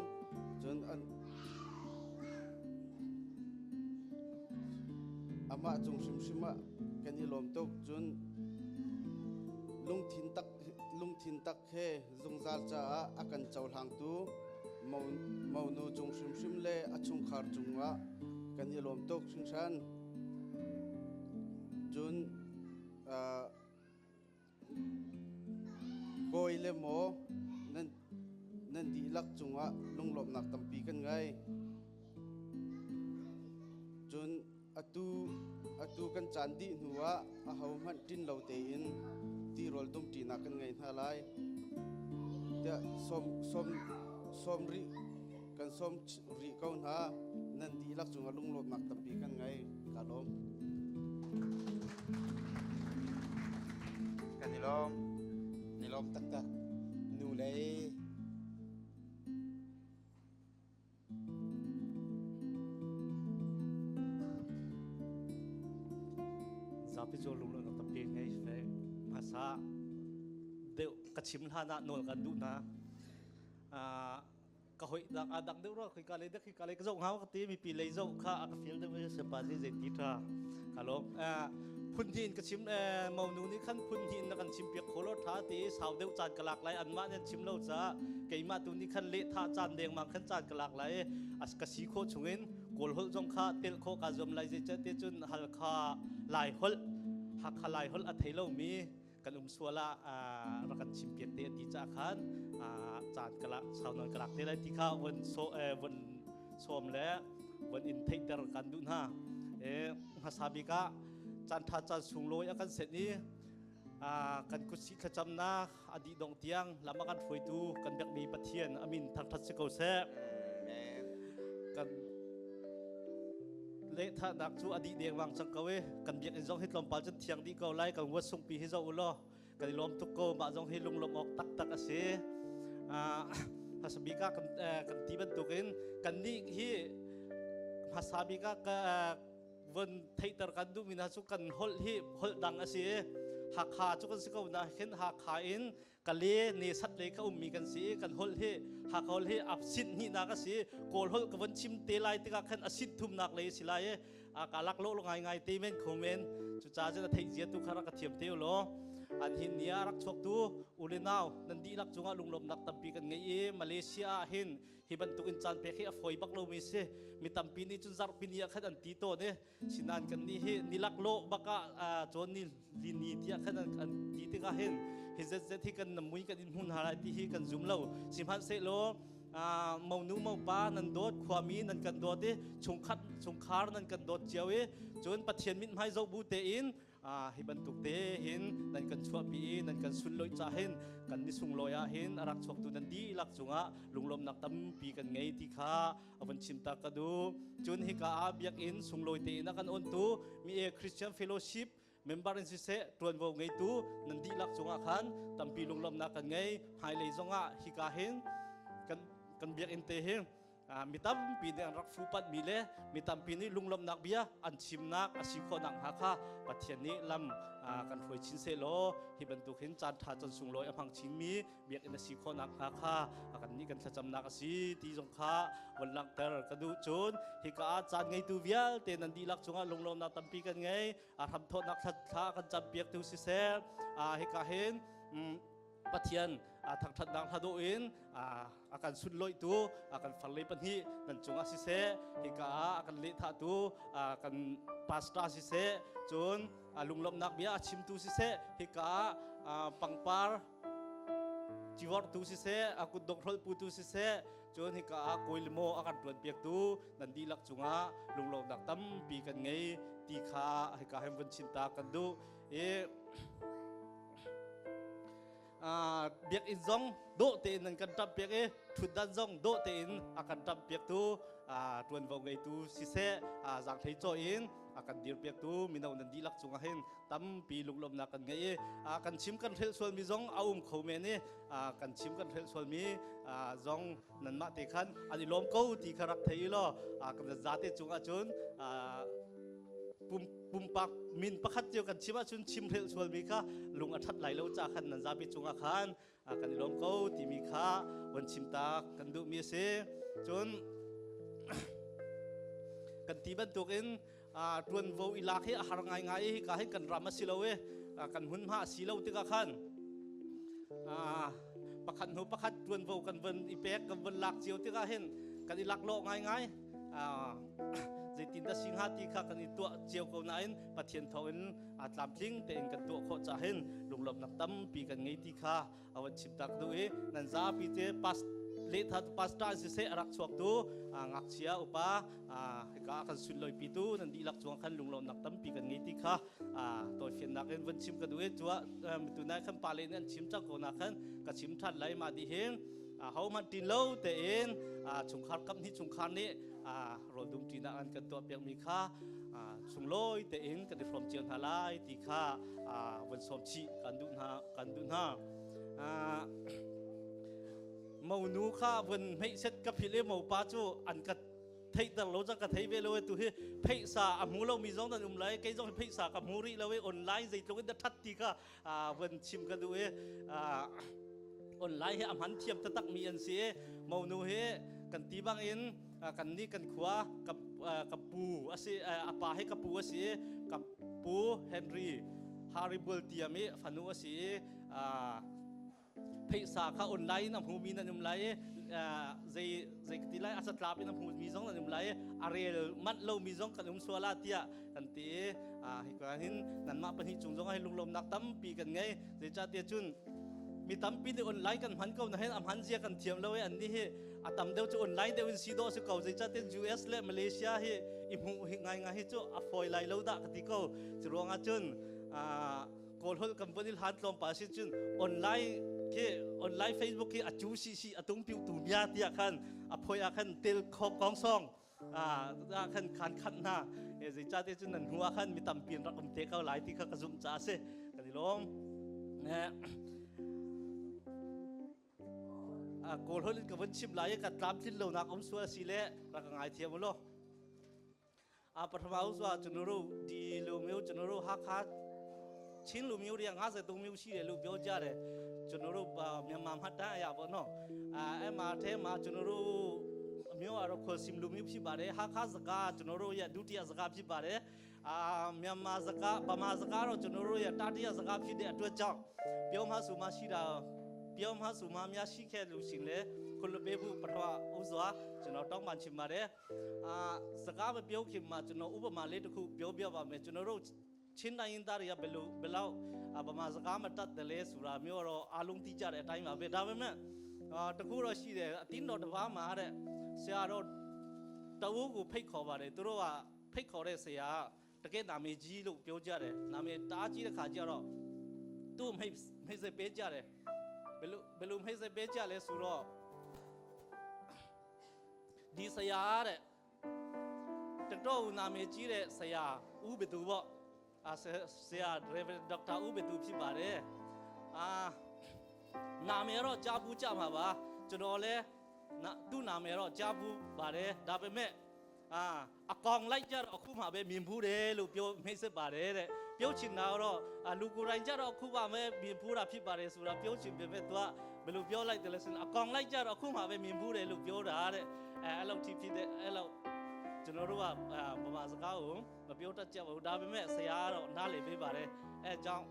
จนอามาจงชิมะกันในลมตกจนลุงทินตักเฮจงซาจ้าอากันเจ้าหางตูเมาโนจงชิมเลอชงขารจงวะกันในลมตกชิงชันจนโกยเลโมนั่นดีลักจงวะลุงหลบหนักตำปีกันไงจนอตูกันจันดีหัวอาหามันดินเราเตอินที่รอลตุมตีนักกันไงท่าไรเดี๋ยวสมริกันสมริเก้าหน้านั่นดีลักจงวะลุงหลบหนักตำปีกันไงกาลมกันนิลมตักนูเลย Zapi jo lung lung ta pe ngai fe bhasa de kachim hana nol kan du na ka hoi dak adak de ro khoi ka le ka zo ngau ka ti mi pi le zo kha ka fil de se pa je ti tha kalo phun hin ka chim mau nu ni khan phun hin na kan chim pek kholo tha ti saw deu chan kalak lai an ma nen chim lo cha keima tu ni khan le tha chan deng ma khan chan kalak lai as ka si kho chungin kol hol jong kha tel kho ka zom lai je cha te chun hal kha lai hol hak khalai hol a thelo mi kan swala ra kan chim pek te ti cha khan chan kala saunon kalak te lai ti kha won won som le won in theater kan du na hasabi ka chan tha chan sung loi akan set ni kan kusi khacham na adi dong tiang lama kan foi tu kan bek mi pathian amin thak that se ko se kan le tha dak chu adi deng wang chang kawe kan bek in jong hit lom pal chan thiang di ko lai kan wa sung pi hi zo ulo kan lom tu ko ma jong hi lung lom ok tak ase hasabi ka kan ti ban tukin kan ni hi hasabi kaวันไทยตระกันดูมินาสุกันฮอลฮีฮอลดังอาศัยหักขาจุกันสิเขาหน้าเห็นหักขาอินกันเล่เนสัตเลยเขามีกันสิกันฮอลฮีหักฮอลฮีอับสินนี่นักสิโกลฮอลกับวันชิมเตลัยติกาขันอสินทุ่มนักเลยสิไลกาลักโลลงไงเตเมนคอมเมนจุจ้าจะไทยเจียตุขรักเทียมเทียวโลอันหินเนียรักชกตูอุเลนาวนันดีรักจงอาลุงลมนักตัมปีกันไงมาเลเซียหินฮิบันตุกินจันเปขี้อฟอยบักโลมิเซมีตัมปีนี้จุนซาร์ปินีขันอันตีโตเนี่ยสินานกันนี่นิลักโลบักจวนนี่ลินีที่ขันอันตีติกาหินฮิเซที่กันนมุยกันอินหุนหาไรที่กันจุ่มเล่าสิพันเซโลมาวนูมาวป้านันโดดความมีนันกันโดดชงคาร์นันกันโดดเจียวจนปัจเจียนมิตรให้เจ้าบูเตอินฮิบันตุกเตหินนันกันชัวปีนันกันสุนลอยจ่าหินกันนิสุงลอยหินรักชกตุนันดีรักจงะลุงลมนักตั้มปีกันไงที่ข้าวันชิมตากระดูจนฮิกาอาบยักอินสุงลอยเตนักกันอนตูมีคริสเตียนเฟโลชิพเมมเบอร์อินซิเซตรวนวงไงตูนันดีรักจงะขันตั้มปีลุงลมนักกันไงไฮเลยจงะฮิกาหินกันเบียกอินเตหินมีตั้มปีนี้รักฟูปัดมีเล่มีตั้มปีนี้ลุงลมนักเบียอันชิมนักอาศิโคนักฮักค่ะปัจเจียนนี้ลำกันฝอยชินเซโลฮิบันตุกเห็นจานทาจนสุงลอยอภังชินมีเบียกอินอาศิโคนักฮักค่ะกันนี้กันจะจำนักอาศิตีจงค่ะวันลักเตอร์กระดูจุนฮิกาจานไงตูเวียลเตนันดีลักจงลุงลมนักตั้มปีกันไงทำโทษนักทัดท่ากันจับเบียกตูซิเซฮิกาเห็น ปะเทียนทางทัดดังทาโดอินอาการสุดลอยตูอาการฟันเลยปันฮีนั่นจงอาศิเสฮิกาอาการเลทาตูอาการปาสตาศิเสจนลุงลมนักเบียชิมตูศิเสฮิกาปังปาร์จีวอร์ตูศิเสอากุดดอกรถปูตูศิเสจนฮิกาโกยลโมอาการตรวจเปียกตูนันดีลักจงอาลุงลมนักตั้มปีกันไงตีขาฮิกาเฮมวันชินตากันดูเบียกอินซองโดเตนันกันตับเบียกทุดดันซองโดเตนอากันตับเบียกตูตวนวงไงตูสิเสจากไทยโจอินอากันดีเบียกตูมีนาวนันดีลักจงอาเห็นตั้มปีลุกลมนักกันไงกันชิมกันเทลส่วนมีซองเอาเขาเมนี่กันชิมกันเทลส่วนมีซองนันมาเตคันอันนี้ลมกูตีขรักไทยล้อกันจะจัดจงอาจุนปุ่มปักมินประคัดเดียวกันชิมชุนชิมเทลชวนมีค่ะลุงอัฐไหลแล้วจากขันนันซาบิจงอาคันกันลมกูที่มีค่ะวันชิมตากันดูมีเสจนกันตีบันตุกินตวนโวอิลาให้อาหารง่ายๆก็ให้กันรามาสิเลวกันหุ่นผ้าสิเลวติกาขันประคัดหูประคัดตวนโวกันวันอีเป๊กกันวันลักเจียวติกาเห็นกันอีลักโลง่ายๆใจตินตาสิงหาติกากันอีตัวเจียวกันนั้นปะเทียนทองตามทิ้งแต่เองกันตัวโคจะเห็นลุงหลบนักตั้มปีกันไงติกาเอาวันชิมตักดูนันซาปีเตปัสเลทัดปัสตาสิเสรักสวกตูงักเชียอุปาก็กันสุดลอยปีตูนันดีลักจวงขันลุงเรานักตั้มปีกันไงติค่ะตัวเฟียนนักเอ็นวันชิมกันด้วยจัวตัวนายขันปาเลนันชิมจักโกนักขันกับชิมทัดไหลมาดีเฮงเขามันตีนเล่าแต่เองชงคันกับที่ชงคันนี้รอดุมตีนักอันกันตัวเปียกมีค่ะชงลอยแต่เองกันได้พร้อมเจียนทลายติค่ะวันสมชีกันดุนหามาหนูข้าวันไม่เสร็จกับพี่เลี้ยมาป้าจูอันกัดไทยตลอดจังกัดไทยเวลาตัวเฮเพย์สาอมูเรามีจ้องแต่อุ้มไหลแกจ้องเพย์สากับมูรีเราออนไลน์ใจตรงนั้นทัดตีค่ะวันชิมกันดูออนไลน์ให้อาหารเทียมตักมีอันเสียมาหนูเฮกันตีบางเอ็นกันนี่กันขวากับปูอาศัยอาปาให้กับปูอาศัยกับปูเฮนรี่ฮาริเบิลเตียมิฟันุอาศัยเพย์สาข้าออนไลน์น้ำหูมีนั่นอุ้มไหลใจตีไลอาศัยลาเป็นน้ำหูมีจ้องนั่นอุ้มไหลอาเรลมัดเรามีจ้องกันอุ้มสวาลาเตียกันตีให้กันหินนั่นมาเป็นหิจุงจ้องให้ลุงลมนักตั้มปีกันไงใจจ่าเตียจุนมีตั้มปีที่ออนไลน์กันหันเขาให้อาหารเสียกันเทียมเราอันนี้ตั้มเดียวจะออนไลน์เดียวอินซีโดสุเขาใจจ่าเตีย US และมาเลเซียให้อิมหูง่ายๆจู่อฟอยไลเราดักที่เขาจะรวงอาจุนโกลฮอลกัมพูนิลฮันลองภาษิจุนออนไลน์ออนไลน์เฟซบุ๊กที่อาจูซีตุ้งปิวตูมีอาที่อาคันอพอยอาคันเตลคอบกองซองอาคันขันหน้าใจจ่าเตียจุนนั่นหัวคันมีตั้มปีนรักอมเตะเขาหลายที่เขากระซุ่มจ่าเสกันที่ลงนะโกลฮอลกับวันชิมหลายกับตามที่เรานักอมสัวสิเล่รักง่ายเทียมมั้งปฐมอุสวาจนรู้ดีลูมิวจนรู้ฮักฮักชินลูมิวเรียงหาเสตุมิวชีเลยลูกเบียวจ่าเลยจนรู้เมียมาฮัดได้ยาบ่เนาะมาเทมาจนรู้มิวอารมณ์คนซิมลูมิวชีบาร์ฮักฮักสก้าจนรู้ยาดูที่สก้าชีบาร์เมียมาสก้าบามาสก้าเราจนรู้ยาตาที่สก้าชีเดอตัวจังเบียวมาสุมาชีดาเบียวมาสุมาเมียชีแค่ลูกสิงเลยคนละเบบปฐมอุสวาจนเราต้องมันชิมมาเลยสก้าเบียวขิมมาจนอุปมาเลตุคูเบียวว่าเมจนรู้ชินอินตาริยาเบลาบามาสก้ามาตัดเดลสุรามิวเราอาลุงตีจ่าเรตัยมาเบดาเวมตะกูเราชีเดตินโดดว่ามาเรเสียเราตะวูกูเพย์ขอบาเรตัวว่าเพย์ขอเรเสียตะเกนามีจีลูกเบียวจ่าเรนามีตาจีเรขาจ่าเราตู้ไม่เสเปจ่าเรเบลูไม่เสเปจ่าเรสุราดีเสียเรตะโตนามีจีเรเสียอูเบตูบ่เสียเรเวด็อกเตอร์อูเบตูพี่บาร์เร่นาเมโรจับูจัมาบ้าจนเลยตูนาเมโรจับูบาร์เร่ดาเปเมกองไล่จาร์คู่มาเบมิมพูเร่ลูกเปียวไม่เสบาร์เร่เปียวชินนาโรลูกกูไรจาร์คู่มาเบมิมพูราพี่บาร์เร่สุราเปียวชินเบเมตัวเบลูกเปียวไล่เดลสินกองไล่จาร์คู่มาเบมิมพูเร่ลูกเปียวด่าเร่เราทีพีเดเราจนรู้ว่าประมาณสักครั้งมาเปียวตัดเจ้าดาเปเมเสียเราหน้าเลยพี่บาร์เร่จัง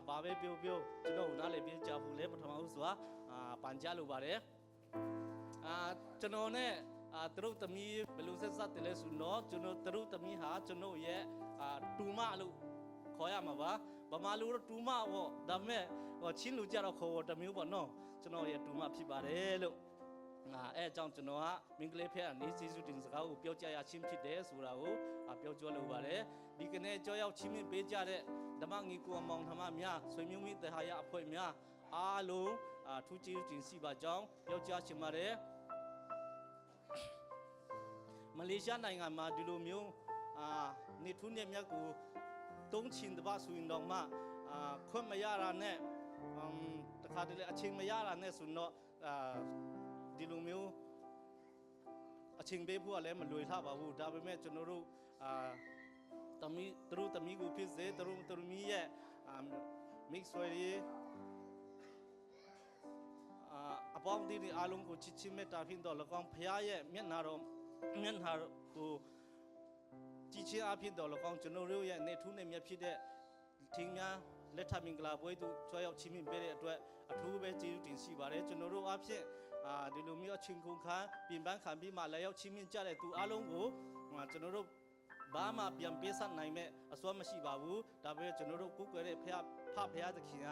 ဘာပဲပြောပြောကျွန်တော်နားလည်ပြကြဖို့လဲပထမဦးစွာပန်ကြားလိုပါတယ်ကျွန်တော်နဲ့သူတို့သမီးဘယ်လိုဆက်ဆက်တယ်လဲဆိုတော့ကျွန်တော်သူတို့သမီးဟာကျွန်တော်ရဲ့တူမလို့ခေါ်ရမှာပါဗမာလူတော့တူမပေါ့ဒါပေမဲ့ချင်းလူကြတော့ခေါ်တမျိုးပေါ့နော်ကျွန်တော်ရဲ့တူမဖြစ်ပါတယ်လို့အဲအကြောင်းကျွန်တော်ကမင်္ဂလာဖက်အနေကျေးဇူးတင်စကားကိုပြောကြရချင်းဖြစ်တယ်ဆိုတာကိုပြောကြလိုပါတယ်ဒီကနေ့ကြောရောက်ချင်းမြင့်ပေးကြတဲ့ဓမ္မငီကိုမောင်နှမများဆွေမျိုးမိတရားရအဖွဲ့များအားလုံးထူးကျေးဇူးတင်စီပါကြောင်းပြောကြချင်ပါတယ်မလေးရှားနိုင်ငံမှာဒီလိုမျိုးနေထူးနေမြတ်ကိုတုံးချင်တပါဆိုရင်တော့မှခွင့်မရတာနဲ့တခါတလေအချိန်မရတာနဲ့ဆိုတော့ဒီလိုမျိုးအချိန်ပေးဖို့လည်းမလွယ်ထပါဘူးဒါပေမဲ့ကျွန်တော်တို့သမီးတို့သမီးကိုဖြစ်စေတို့သမီးရဲ့mix ဆွဲရေးအပေါင်းဒီအားလုံးကိုချစ်ချင်းမေတ္တာဖြင့်တော့၎င်းဖခင်ရဲ့မျက်နှာကိုကြည်ချင်းအဖြစ်တော့၎င်းကျွန်တော်တို့ရဲ့နေထူးနေမြတ်ဖြစ်တဲ့ထင်းများလက်ထမင်္ဂလာပွဲသို့ကြွရောက်ချီးမြှင့်ပေးတဲ့အတွက်အထူးပဲကျေးဇူးတင်ရှိပါတယ်ကျွန်တော်တို့အဖြစ်ဒီလိုမျိုးအချင်းကုန်ခန်းပြင်ပန်းခံပြီးမှလည်းရောက်ချီးမြှင့်ကြတဲ့သူအားလုံးကိုကျွန်တော်တို့ဘာမှပြန်ပေးဆက်နိုင်မဲ့အစွမ်းမရှိပါဘူးဒါပေမဲ့ကျွန်တော်တို့ကိုယ်ကွယ်တဲ့ဖခင်သခင်က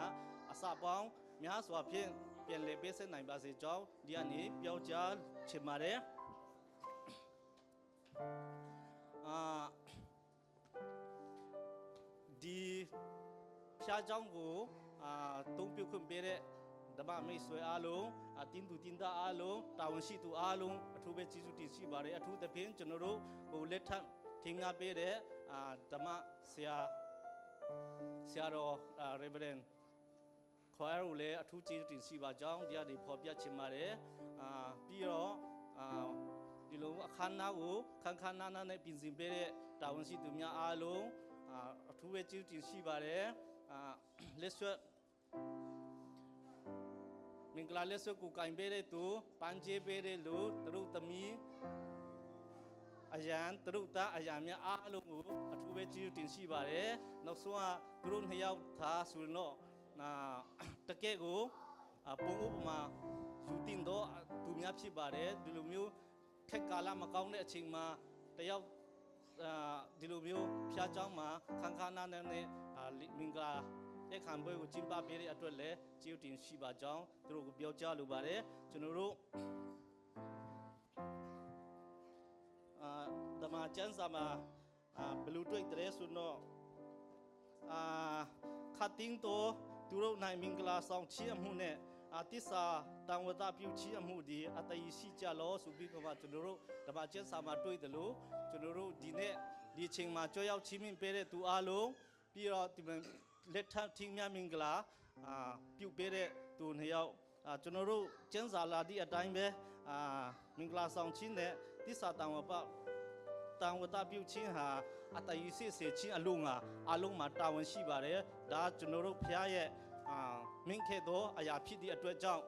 အစပေါင်းများစွာဖြင့်ပြန်လည်ပေးဆက်နိုင်ပါစေကြောင်းဒီကနေ့ပြောကြားချင်ပါတယ်ဒီဖျားကြောင်းကိုတုံးပြုတ်ခွင့်ပေးတဲ့ဓမ္မမိတ်ဆွေအားလုံးတင်းသူတင်းသားအားလုံးတာဝန်ရှိသူအားလုံးအထူးပဲကျေးဇူးတင်ရှိပါတယ်အထူးသဖြင့်ကျွန်တော်တို့ကိုလက်ထပ်ထင်ရှားပေးတဲ့ဓမ္မဆရာတော်Reverend ခေါ်ရလို့လည်းအထူးကျေးဇူးတင်ရှိပါကြောင်းတရားတွေဖော်ပြချင်ပါတယ်ပြီးတော့ဒီလိုအခမ်းအနားကိုခန်းနာနဲ့ပြင်ဆင်ပေးတဲ့တာဝန်ရှိသူများအားလုံးအထူးပဲကျေးဇူးတင်ရှိပါတယ်လက်ဆွဲမင်္ဂလာလက်ဆွဲကိုကင်ပေးတဲ့သူပန်းကျေးပေးတဲ့လူသူတို့သမီးအရန်သူတို့သားအရန်များအားလုံးကိုအထူးပဲကျေးဇူးတင်ရှိပါတယ်နောက်ဆုံးသူတို့နှစ်ယောက်သားဆိုတော့တကယ်ကိုပုံဥပမာယူတင်တော့သူများဖြစ်ပါတယ်ဒီလိုမျိုးခက်ကာလမကောင်းတဲ့အချိန်မှာတယောက်ဒီလိုမျိုးဖျားเจ้าမှာခန်းနာနဲ့မင်္ဂလာတဲ့ခံပွဲကိုကျင်းပပေးတဲ့အတွက်လည်းကျေးဇူးတင်ရှိပါကြောင်းသူတို့ကိုပြောကြားလိုပါတယ်ကျွန်တော်တို့ဓမ္မကျမ်းစာမှာဘလူးတွေ့တဲ့ဆိုတော့ခတ်တင်းတော့သူတို့နိုင်မင်္ဂလာဆောင်ချီးအမှုနဲ့တစ္ဆာတန်ဝတပြုချီးအမှုဒီအတည်ရှိကြလို့ဆိုပြီးတော့ကျွန်တော်တို့ဓမ္မကျမ်းစာမှာတွေ့တယ်လို့ကျွန်တော်တို့ဒီနေ့ဒီချိန်မှာကြွရောက်ချီးမြှင့်ပေးတဲ့သူအားလုံးပြီးတော့ဒီလက်ထပ်ထင်းများမင်္ဂလာပြုပေးတဲ့သူနှစ်ယောက်ကျွန်တော်တို့ကျမ်းစာလာသည့်အတိုင်းပဲမင်္ဂလာဆောင်ခြင်းနဲ့တစ္ဆာတန်ဝတပြုခြင်းဟာအတည်ရှိစေခြင်းအလုံးမှာတာဝန်ရှိပါတယ်ဒါကျွန်တော်တို့ဖခင်ရဲ့မင်းခဲ့သောအရာဖြစ်သည့်အတွက်ကြောင့်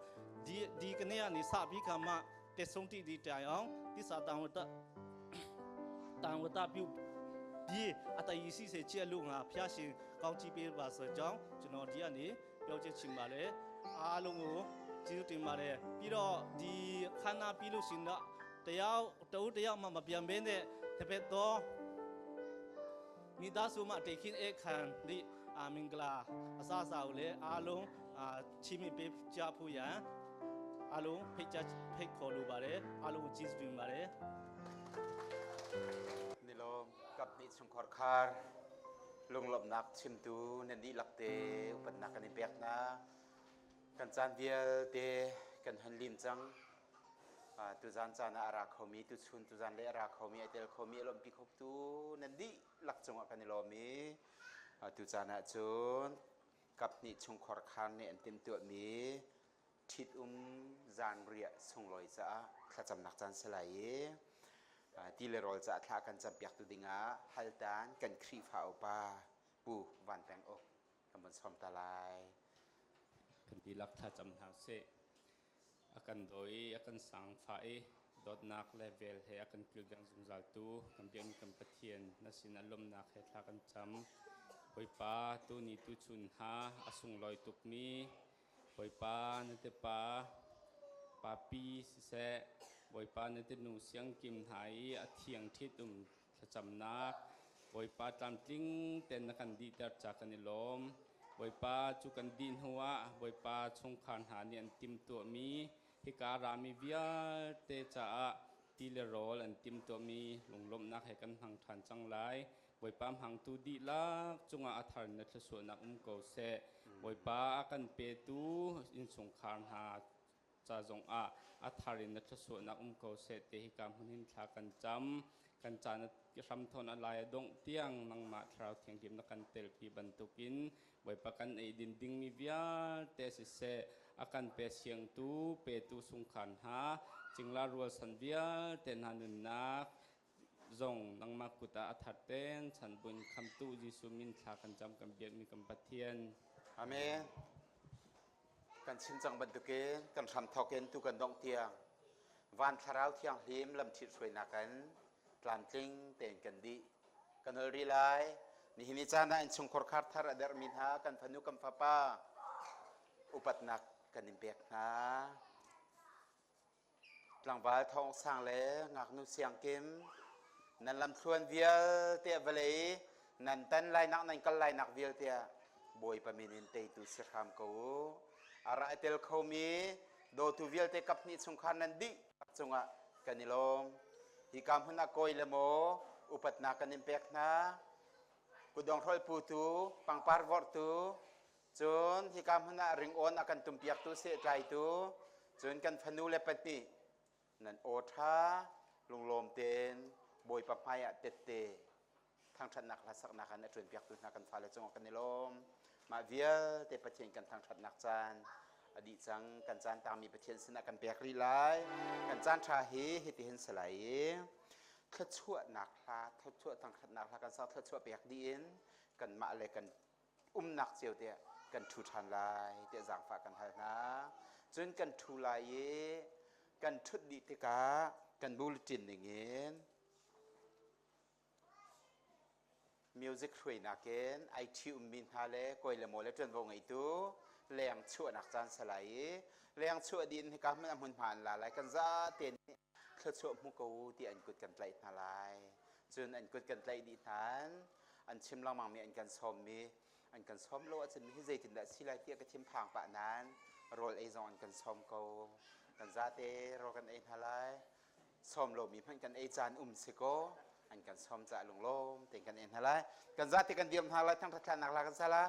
ဒီကနေ့ကနေစပြီးခါမှတက်ဆုံးတိဒီတိုင်အောင်တစ္ဆာတန်ဝတပြုပြီးအတည်ရှိစေခြင်းအလုံးဖခင်ရှင်ကောင်းချီးပေးပါစေကြောင်းကျွန်တော်ဒီကနေပြောချင်ချင်ပါတယ်အားလုံးကိုကျေးဇူးတင်ပါတယ်ပြီးတော့ဒီခန္ဓာပြီးလို့ရှိရင်တော့တယောက်မှမပြန်ဘဲနဲ့တပည့်တော်မိသားစုမှာတေခင်အခမ်းဒီမင်္ဂလာအစအကိုလည်းအားလုံးချီးမြှင့်ပေးကြဖို့ရန်အားလုံးဖိတ်ခေါ်လိုပါတယ်အားလုံးကိုကျေးဇူးတင်ပါတယ်นี่ลมกับนิสงขอคาร์ลงหลบนักชิมตูนันดีหลักเตอุปนักกันในเปียกนะกันจานเดียเตกันหันลินจังตุจานจานาอาราเขามีตุชุนตุจานเลอาราเขามีไอเตลเขามีลมพิคบตูนันดีหลักจงกันในลมมีตุจานาจุนกับนิชงขอคาร์ในอันเต็มตัวมีทิดจานเรียส่งลอยจ้าขจำนักจานสลายที่เลรอลจะทากันจำเปียกตุดิงาฮัลดานกันครีฟ้าปาปูวันแปงอกกำมันสอมตาลายกันดีลักท่าจำหาเสอากันโดยอากันสังไฟดอดนักเลเวลให้อากันกิลดังซุงจัลตูกันเบียนกันปะเทียนนัสินอารมณ์นักให้ทากันจำผ Boy pa tu ni tu chun ha asung loi tuk mi boy pa na te pa pa pi se boy pa na te nu siang kim hai a thiang thit cham nak boy pa tam ting ten na kan di tar cha kan lom boy pa chu kan din huwa boy pa chung khan ha ni an tim to mi hi ka ra mi via te cha ti le rol an tim to mi lunglom nak he kan hang than chang lai boy pam hang tu di lak chunga athar na thsu na ko se boy pa kan pe tu in chung khan ha cha jong athar na thsu na ko se te hi kam hunin thla kan cham kan chan ki ram thon alai dong tiang nang ma thrau thiang dim na kan tel pi bantukin boy pa kan ei din ding mi via te se akan pe siang tu pe tu sung khan ha chingla rual san via ten hanun nak zong nang makuta athaten chanbun khamtu jisu min thla kan jam kan biak mi kan pathian amen kan chin chang bantuke kan tham thoken tu kan dong tiang van tharau thiang hlim lam thit soi na kan tlam tling ten kan di kan ri lai ni hini chana in chung khor khat thar adar min ha kan phanu kam fa pa upat nak kan impact na tlang wal thong sang le ngak nu siang kim nan lam thluan vial te vale nan tan lai nak nan kal lai nak vial te boy paminin te tu sikham ko ara tel khomi do tu vial te kapni chung khan nan di chunga kanilom hi kam huna koi le mo upat na kan impact na kudong rol pu tu pangpar vor tu chun hi kam huna ring on akan tumpiak tu se trai tu chun kan phanu le pati nan o tha lunglom ten boy papaya tete thang that nak la sak nak an atun piak tu nak kan fa le chong kan nilom ma vial te pathian kan thang that nak chan adi chang kan chan tang mi pathian sina kan pek ri lai kan chan tha hi ti hin salai thla chua nak la thla chua thang that nak la kan sa thla chua pek di in kan ma le kan nak chiu te kan thu than lai te jang fa kan hal na chun kan thu lai kan thut di te ka kan bulletin ngin music thrui na ken ai thi min ha le koi le mo le tren wo ngai tu leng chua nak chan salai leng chua din hi ka man hun phan la lai kan za ten thla chua mu ko ti an kut kan tlai na lai chun an kut kan tlai di than an chim lang mang mi an kan som mi an kan som lo chen mi zai tin da silai tia ka chim phang pa nan rol ai zon kan som ko kan za te ro kan ai halai som lo mi phan kan ai chan se ko an kan som cha lung lom ten kan en halai kan za te kan diam halai thang thla nak la kan sala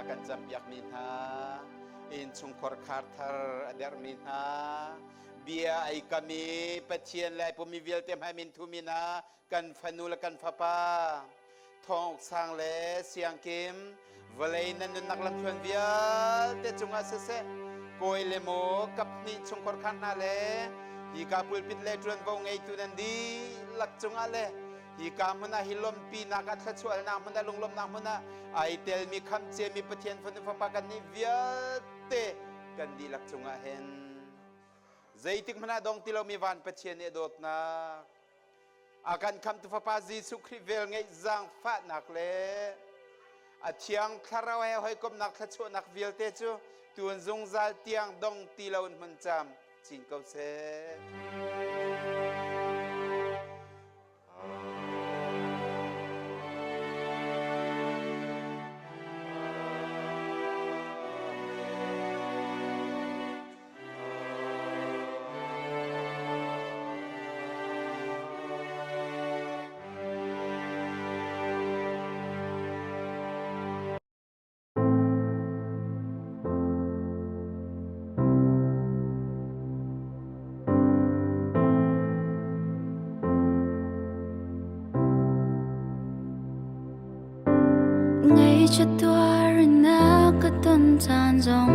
kan jam yak min ha in chung khor khar thar ader min ha bia ai kami pathian lai pumi vial tem hai min thu mina kan phanu la kan phapa thong sang le siang kim valai nan nak lam thon vial te chunga se koi le mo kapni chung khor khan na le hi ka pulpit le tron vo ngai tu nan di lak chunga le hi ka muna hilom pi na ka thla chual na muna lunglom na muna ai tel mi kham che mi pathian phun fa pa kan ni vial te kan di lak chunga hen zaitik mana dong tilo mi van pathian e dot na akan kham tu fa pa jisu khri vel ngai zang fa nak le a thiang tharau he hoi kom nak thla chu nak vial te chu tuan zung zal tiang dong tilo mun cham chin ko se จะตัวรินาก็ต้นจานจง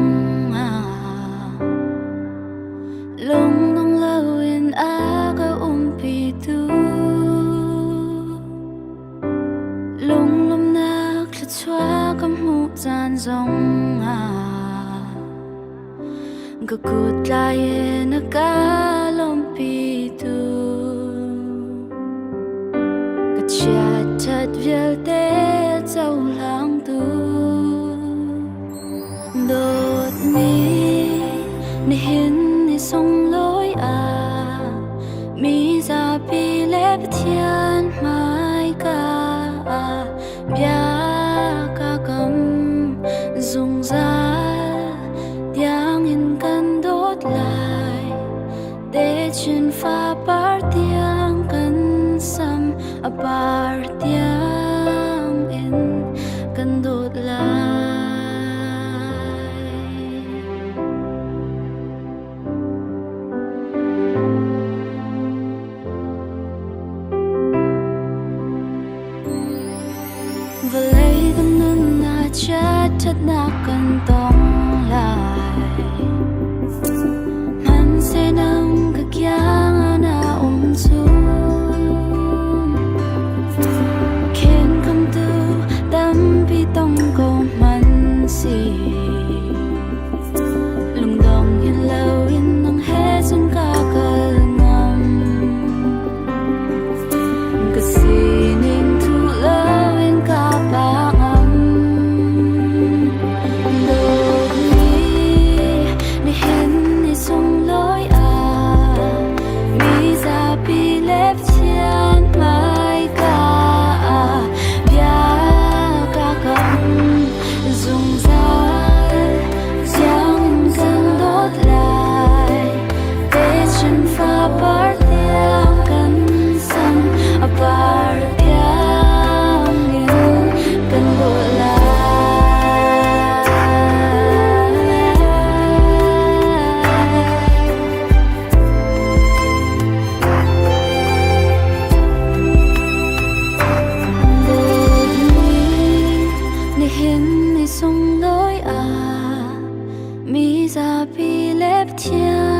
ลงน้องเลวินอาก็ปีตูลงลมนักละชัวกับหูจานจงก็กูดลายนักาลมปีตูก็เชียดชัดเวียลเตเจ้าหลังตูโดดนี้ในเห็นในทรงลอยมีซาปีเล็บเทียนไม้กาบยากากำซุงซายังเห็นกันโดดลายเดชินฟ้าปาร์เตียงกันซ้ำปาร์เตียงเห็นกันโดดลายValay ganun na chat at nakantong lay Man senang kagyang na umsun Ken kam tu dampi tong ko man si Lungdong yin law yin ang hesong kakalngam Kasining tulaw yin kapangam Dog ni ni hen ni song loi Mi sa pi lep chian mai ka Bia ka kam Dung zal Giang kan đốt lại Để chân pha par tiang kan sam Par tiang yin kan đốt lại Đột nhiên Ni hin ni song lối Mi ra pi lep chiang